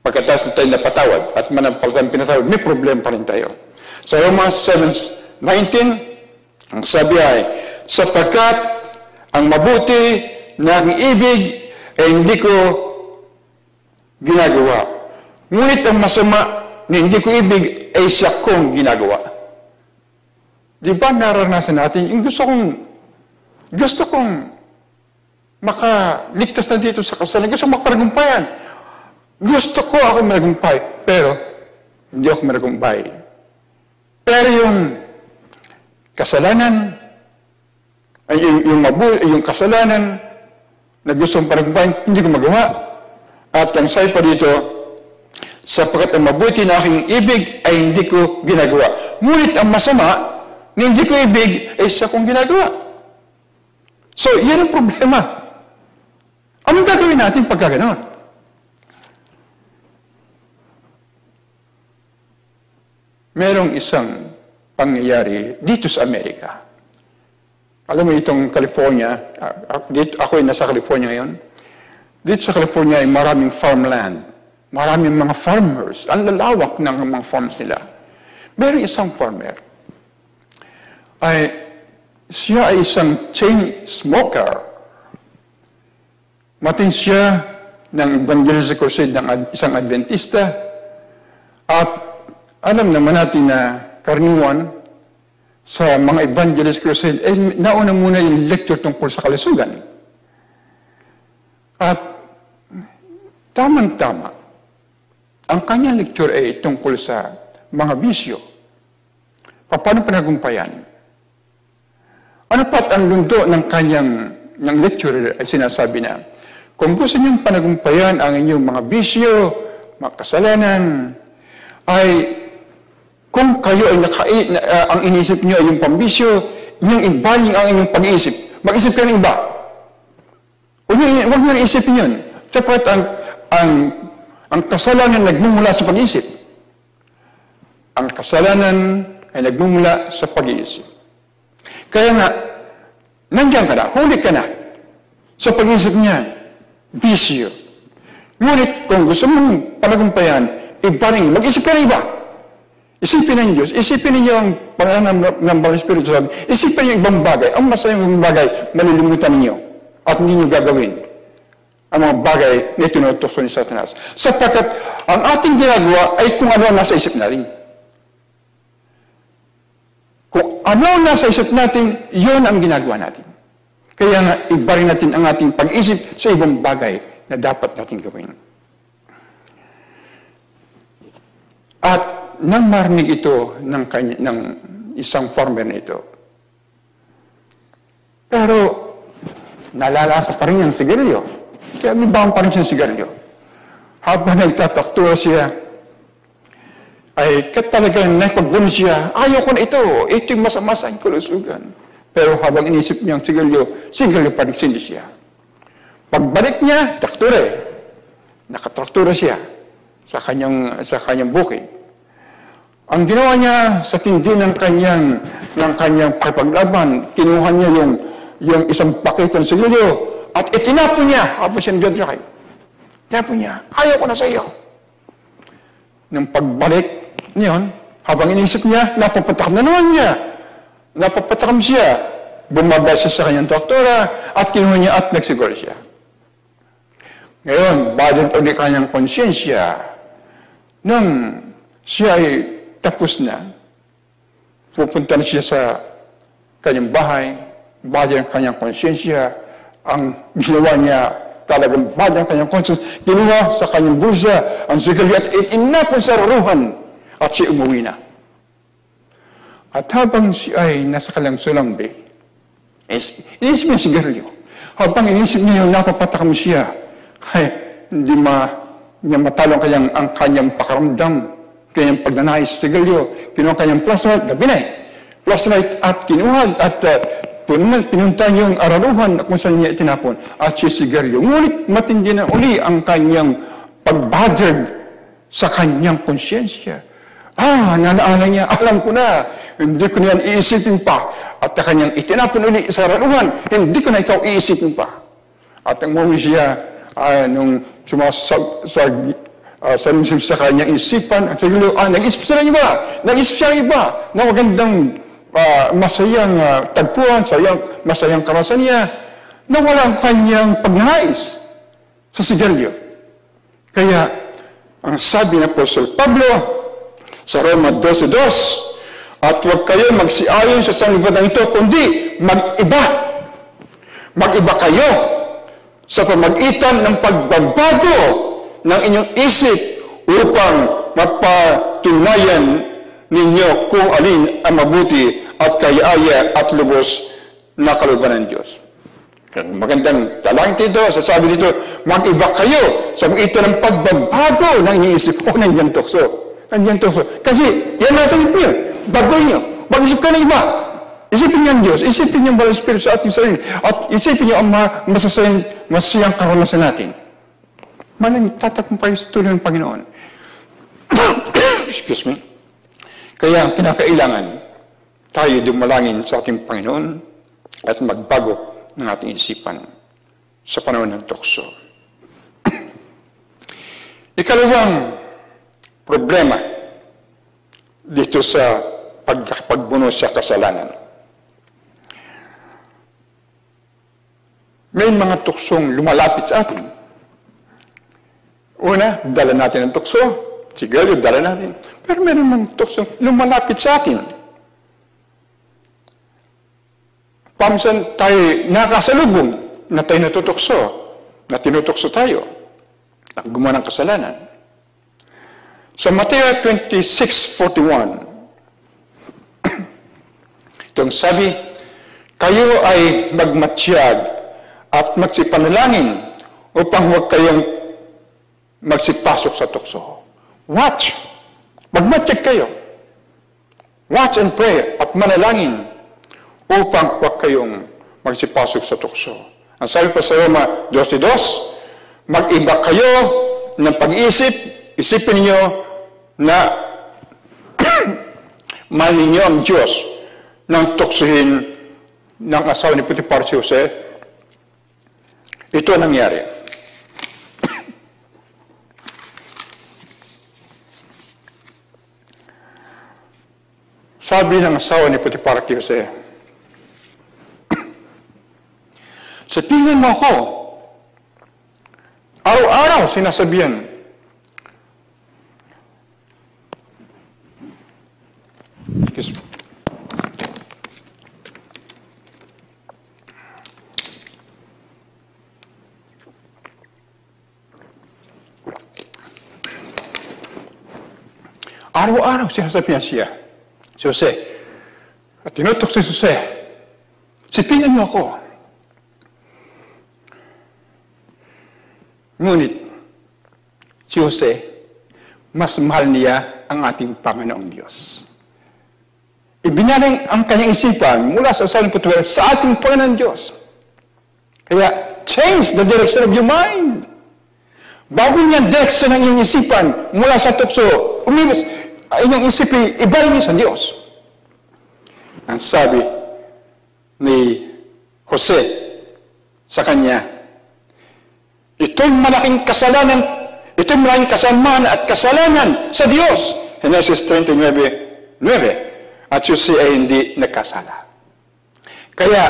Pagkatapos tayo napatawad at manampalatayang pinatawad, may problema pa rin tayo. Sa Roma 7:19, ang sabi ay, sapagkat ang mabuti na aking ibig ay hindi ko ginagawa. Ngunit ang masama na hindi ko ibig ay siya kong ginagawa. Di ba naranasan natin, yung gusto kong makaligtas na dito sa kasalanan, gusto kong makapanagumpayan. Gusto ko ako managumpay, pero hindi ako managumpay. Pero yung kasalanan, yung kasalanan na gusto kong panagumpayan, hindi ko magawa. At ang sabi pa dito, sapagkat ang mabuti na aking ibig ay hindi ko ginagawa. Ngunit ang masama na hindi ko ibig ay siya kong ginagawa. So, yan ang problema. Anong gagawin natin pagka gano'n? Merong isang pangyayari dito sa Amerika. Alam mo itong California, ako ay nasa California ngayon. Dito sa California ay maraming farmland. Maraming mga farmers. Ang lalawak ng mga farms nila. Meron isang farmer. Siya ay isang chain smoker. Matin siya ng Evangelistic Crusade ng isang Adventista. At alam naman natin na karaniwan sa mga Evangelistic Crusade, nauna muna yung lecture tungkol sa kalusugan. At tamang-tama, ang kanyang lecture ay tungkol sa mga bisyo. Paano panagumpayan? Ano pat ang lundo ng kanyang lecture ay sinasabi na, kung gusto niyong panagumpayan ang inyong mga bisyo, mga kasalanan, ay kung kayo ay ang inisip niyo ay yung pambisyo, inyong ibaling ang inyong pag-iisip. Mag-isip kayo ng iba. Huwag niyo isipin yun. Sapat ang kasalanan nagmumula sa pag-iisip. Ang kasalanan ay nagmumula sa pag-iisip. Kaya nga, nandiyan ka na, huli ka na sa pag-iisip niyan, bisyo. Ngunit kung gusto mong panagumpayan, ibaling, mag-isip ka na iba. Isipin ng Diyos, isipin ninyo ang pangalan ng Banal Espiritu Santo, isipin niyo ibang bagay, ang masayang bagay, malilimutan ninyo at hindi niyo gagawin ang mga bagay na tinutukso ni Satanas. Sapagkat ang ating ginagawa ay kung ano nasa isip natin. Kung ano nasa isip natin, yun ang ginagawa natin. Kaya nga, ibarin natin ang ating pag-isip sa ibang bagay na dapat natin gawin. At nang marinig ito ng isang farmer na ito, pero nalalasa pa rin ang sigarilyo. Kaya may bawang pa rin siyang sigarilyo. Habang nagtataktura siya, ay talagang napagbuno siya, ayaw ko na ito. Ito yung masama sa kalusugan. Pero habang inisip niya ang sigarilyo pa rin sindi siya. Pagbalik niya, nakatraktura siya sa kanyang bukid. Ang ginawa niya sa tindi ng kanyang pakipaglaban, kinuha niya yung isang pakete ng sigarilyo at itinapon niya habang siya nagdadrive. Tinapon niya, ayaw ko na sa iyo. Nang pagbalik niyon, habang inisip niya, napapatakam na naman niya. Napapatakam siya. Bumaba siya sa kanyang doktora at kinuha niya at nagsiguro siya. Ngayon, badod ulit kanyang konsyensya. Nang siya ay tapos na, pupunta na siya sa kanyang bahay, badod ang kanyang konsyensya, ang ginawa niya talagang badod ang kanyang konsyensya, ginawa sa kanyang bulsa, ang sigarilyo at itinapon sa ruruhan at siya umuwi na. At habang siya ay nasa kalang-sulambe, inisip niya sigarilyo. Habang inisip niya yung napapatakam siya, ay hindi niya matalo ang kanyang pakaramdam, kanyang pagnanais sa sigarilyo. Kinuha kanyang flashlight, gabi na flashlight at kinuha at pinunta niya yung araruhan kung saan niya itinapon at siya sigarilyo. Ngunit matindi na uli ang kanyang pagbadred sa kanyang konsyensya. Nalaala niya, alam ko na, hindi ko na yan iisipin pa. At kanyang itinapon uli sa araruhan, hindi ko na ikaw iisipin pa. At ang umuwi siya, nung sumasag sa kanyang isipan, at siguro, nag-isip siya ng iba. Nag-isip siya ng iba na magandang masayang tagpuan, masayang karasan niya, na walang kanyang pagnanais sa sigarilyo. Kaya, ang sabi ng Apostol Pablo, sa Roma 12:2, at huwag kayo magsiayon sa sanlibutan ito, kundi mag-iba. Mag-iba kayo sa pamagitan ng pagbabago ng inyong isip upang mapatunayan ninyo kung alin ang mabuti at kayaya at lubos na kalooban ng Diyos. Magandang talangin dito, sasabi dito, mag-iba kayo sa pamagitan ng pagbabago ng inyong isip. Nandiyan tukso. Kasi yan nasa isip niyo. Bagoy niyo. Mag-isip ka na iba. Isipin niyo ang Diyos. Isipin niyo ang Banal Espiritu sa ating sarili. At isipin niyo ang masasayang karanasan natin. Tatakong sa tuloy ng Panginoon. Excuse me. Kaya ang kinakailangan, tayo dumalangin sa ating Panginoon at magbago ng ating isipan sa panahon ng tukso. Ikalawang problema dito sa pagbuno sa kasalanan. May mga tuksong lumalapit sa atin. Una, dala natin ang tukso. Sigarilyo, dala natin. Pero may mga tuksong lumalapit sa atin. Paminsan tayo nakasalubong na tayo natutukso, na tinutukso tayo, na gumawa ng kasalanan. Sa Mateo 26:41, itong sabi, kayo ay magmatsyag at magsipanalangin upang huwag kayong magsipasok sa tukso. Watch. Magmatsyag kayo. Watch and pray at manalangin upang huwag kayong magsipasok sa tukso. Ang sabi pa sa Roma 12:2, mag-iba kayo ng pag-iisip, isipin niyo na mahal ninyo ang Diyos nang tuksuhin ng asawa ni Potiphar si Jose. Ito ang nangyari. Sabi ng asawa ni Potiphar kay Jose, sa tingin mo ako, araw-araw sinasabihan, excuse me, araw-araw sinasabihan siya, si Jose, at tinutok si Jose, sipingan mo ako. Ngunit, si Jose, mas mahal niya ang ating Panginoong Diyos. Ibinaling ang kanyang isipan mula sa asawa ni Potiphar sa ating Panginoong Diyos. Kaya, change the direction of your mind. Bago niya direction ng iyong isipan mula sa tukso, umiwas, inyong isipin, ibalik niyo sa Diyos. Ang sabi ni Jose sa kanya, ito'y malaking kasalanan, ito'y malaking kasamaan at kasalanan sa Diyos. Genesis 39:9. At Jose ay hindi nagkasala. Kaya,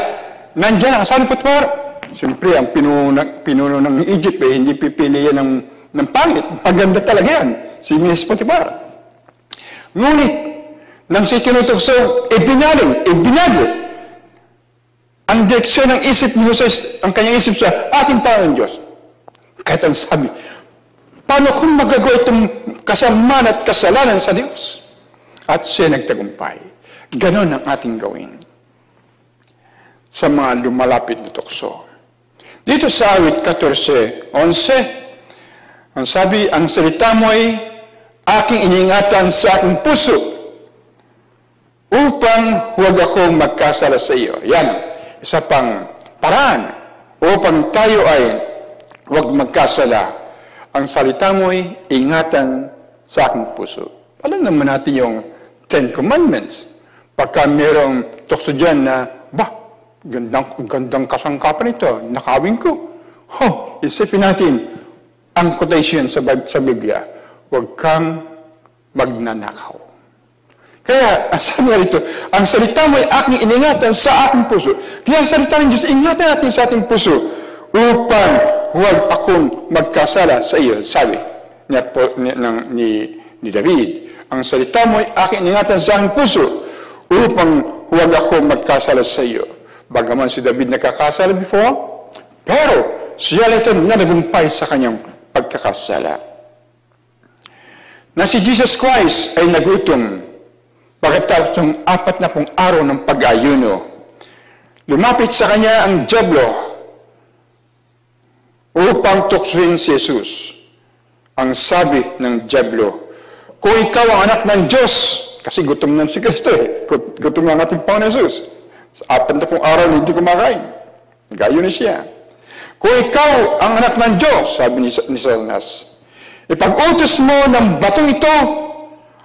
nandiyan ang asawa ni Potiphar. Siyempre, ang pinuno ng Egypt, hindi pipili yan ng pangit. Maganda talaga yan, si Mrs. Potiphar. Ngunit, nang si tinutukso, ibinago ang direksyon ng isip ni Jose, ang kanyang isip sa ating Panginoon Diyos. Kahit ang sabi, paano kung magagawa itong kasamaan at kasalanan sa Diyos? At siya nagtagumpay. Ganon ang ating gawin sa mga lumalapit na tukso. Dito sa awit 14:11, ang sabi, ang salita mo ay aking iniingatan sa aking puso upang huwag akong magkasala sa iyo. Yan, isa pang paraan upang tayo ay huwag magkasala. Ang salita mo ay ingatan sa aking puso. Alam naman natin yung 10 Commandments. Pagka mayroong tukso dyan na, gandang kasangkapan ito, nakawin ko. Isipin natin ang quotation sa Biblia, huwag kang magnanakaw. Kaya, ang sabi rito, ang salita mo ay aking iningatan sa aking puso. Kaya ang salita ng Diyos, ingatan natin sa ating puso upang huwag akong magkasala sa iyo. Sabi ni David, ang salita mo ay aking iningatan sa aking puso upang huwag akong magkasala sa iyo. Bagaman si David nakakasala before, pero siya ito na nagumpay sa kanyang pagkakasala. Na si Jesus Christ ay nagutom pagkatapos ng 40 araw ng pag-ayuno. Lumapit sa kanya ang dyablo upang tuksuhin si Jesus. Ang sabi ng dyablo, kung ikaw ang anak ng Diyos, kasi gutom na si Kristo gutom na ang ating Panginoon Jesus. Sa 40 araw hindi kumakain. Nag-ayuno siya. Kung ikaw ang anak ng Diyos, sabi ni Satanas, ipag-utos mo ng batong ito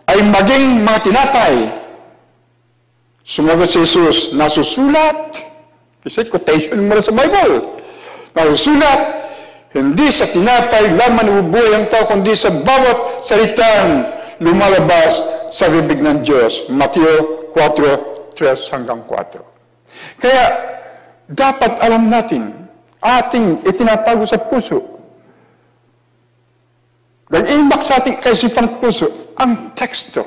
ay maging mga tinapay. Sumagot si Jesus, nasusulat. Kasi quotation mo sa Bible. Nasusulat, Hindi sa tinapay lamang nabubuhay ang tao, kundi sa bawat salitang lumalabas sa bibig ng Diyos. Mateo 4:3 hanggang 4. Kaya, dapat alam natin, ating itinatago sa puso, nag-imbak sa ating kaisipan at puso, ang teksto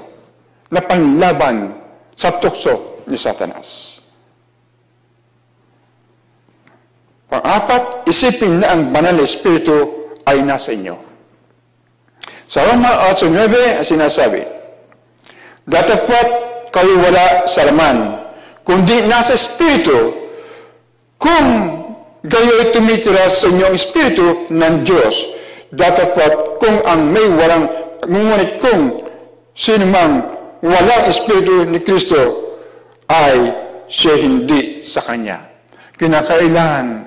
na panlaban sa tukso ni Satanas. Pang-apat, isipin na ang banal na Espiritu ay nasa inyo. Sa Roma 8:9, sinasabi, datapwat kayo wala sa laman, kundi nasa Espiritu, kung gayo'y tumitira sa inyong Espiritu ng Diyos. Datapwat kung ang may walang, ngunit kung sino mang walang Espiritu ni Kristo, ay siya hindi sa Kanya. Kinakailangan,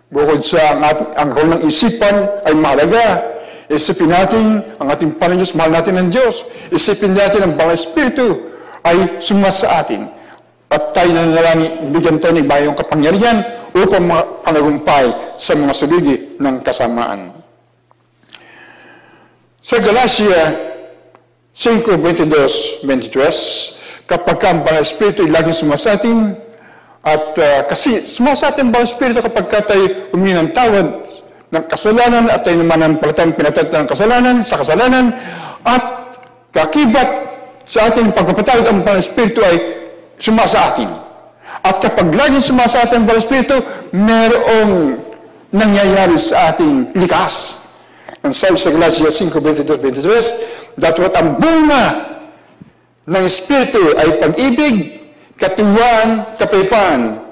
bukod sa ang ng isipan ay mahalaga, isipin natin ang ating Panginoon Diyos, mahal natin ang Diyos. Isipin natin ang Banal Espiritu ay sumasa atin. At tayo nanalangin, bigyan tayo ng bayong kapangyarihan upang panagumpay sa mga suligi ng kasamaan. Sa Galatia 5:22-23, kapag ang Banal Espiritu ay laging sumasa atin, at kasi sumasa atin ang Banal Espiritu kapag tayo humingi ng tawad ng kasalanan at tayo naman ang palatang pinatawad ng kasalanan sa kasalanan, at kakibat sa ating pagpapatawad ang Banal Espiritu ay sumasa atin. At kapag laging sumasa atin ang Banal Espiritu, merong nangyayari sa ating likas. Ang sabi sa Galatia 5:22-23, datapwat ang bunga ng Espiritu ay pag-ibig, katuwaan, kapayapaan,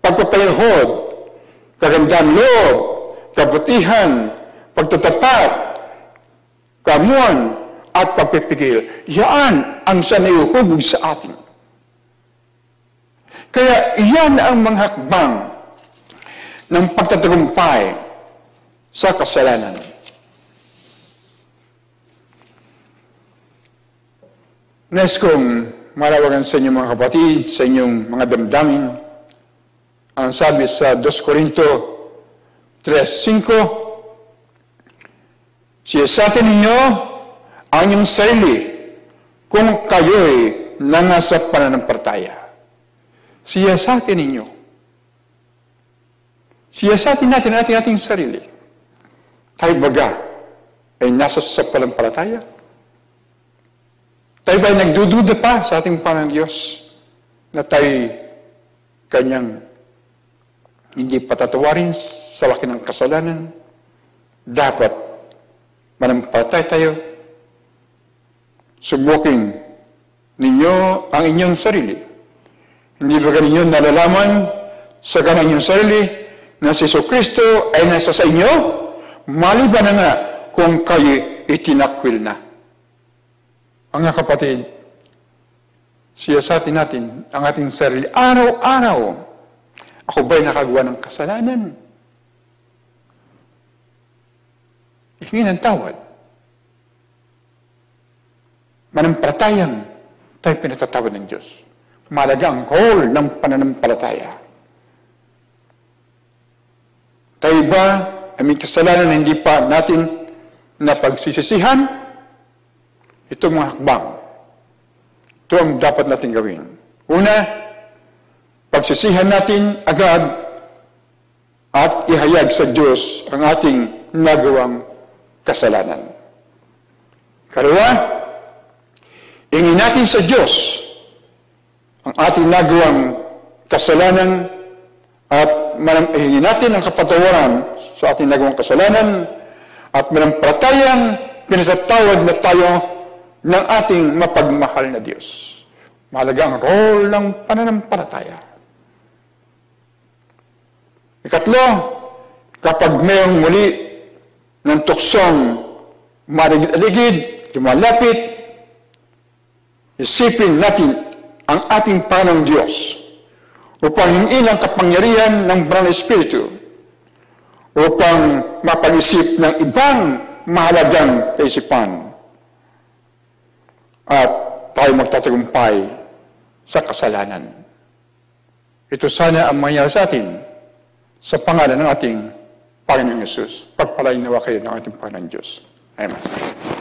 pagpapalahod, kagandahan loob, kabutihan, pagtatapat, kamuan, at pagpipigil. Yan ang siya na iuhubog sa atin. Kaya yan ang mga hakbang ng pagtatagumpay sa kasalanan. Nais kong malawagan sa inyong mga kapatid, sa inyong mga damdamin, ang sabi sa 2 Corinto 3:5, siyasatin ninyo ang inyong sarili kung kayo'y nangasa pananampalataya. Siyasatin ninyo. Siyasatin natin ating sarili. Tayo baga ay nasa sa pananampalataya? Tayo ba ay nagdududa pa sa ating Panginoong Diyos na tayo Kanyang hindi patatawarin sa laki ng kasalanan? Dapat manampalataya tayo. Subukin ninyo ang inyong sarili. Hindi ba ninyo nalalaman sa ganang inyong sarili na si Jesucristo ay nasa sa inyo? Maliban na nga kung kayo itinakwil na. Mga kapatid, siyasatin natin ang ating sarili. Araw-araw, ako ba'y nakagawa ng kasalanan? Ihingi ng tawad. Manampalatayang tayo pinatatawad ng Diyos. Mahalaga ang role ng pananampalataya. Tayo ba ay may kasalanan na hindi pa natin napagsisisihan? Ito mga hakbang. Ito ang dapat natin gawin. Una, pagsisihan natin agad at ihayag sa Diyos ang ating nagawang kasalanan. Kalawa, ingin natin sa Diyos ang ating nagawang kasalanan at hingin natin ang kapatawaran sa ating nagawang kasalanan at manampalatayang pinatatawad na tayo ng ating mapagmahal na Diyos. Mahalaga ang role ng pananampalataya. Ikatlo, kapag mayroong muli ng tuksong marigid-aligid, lumalapit, isipin natin ang ating Panginoong Diyos upang hingin ang kapangyarihan ng Banal na Espiritu upang mapag-isip ng ibang mahalagang kaisipan at tayo magtatagumpay sa kasalanan. Ito sana ang mangyari sa atin sa pangalan ng ating Panginoong Yesus. Pagpalain nawa kayo ng ating Panginoon Diyos. Amen.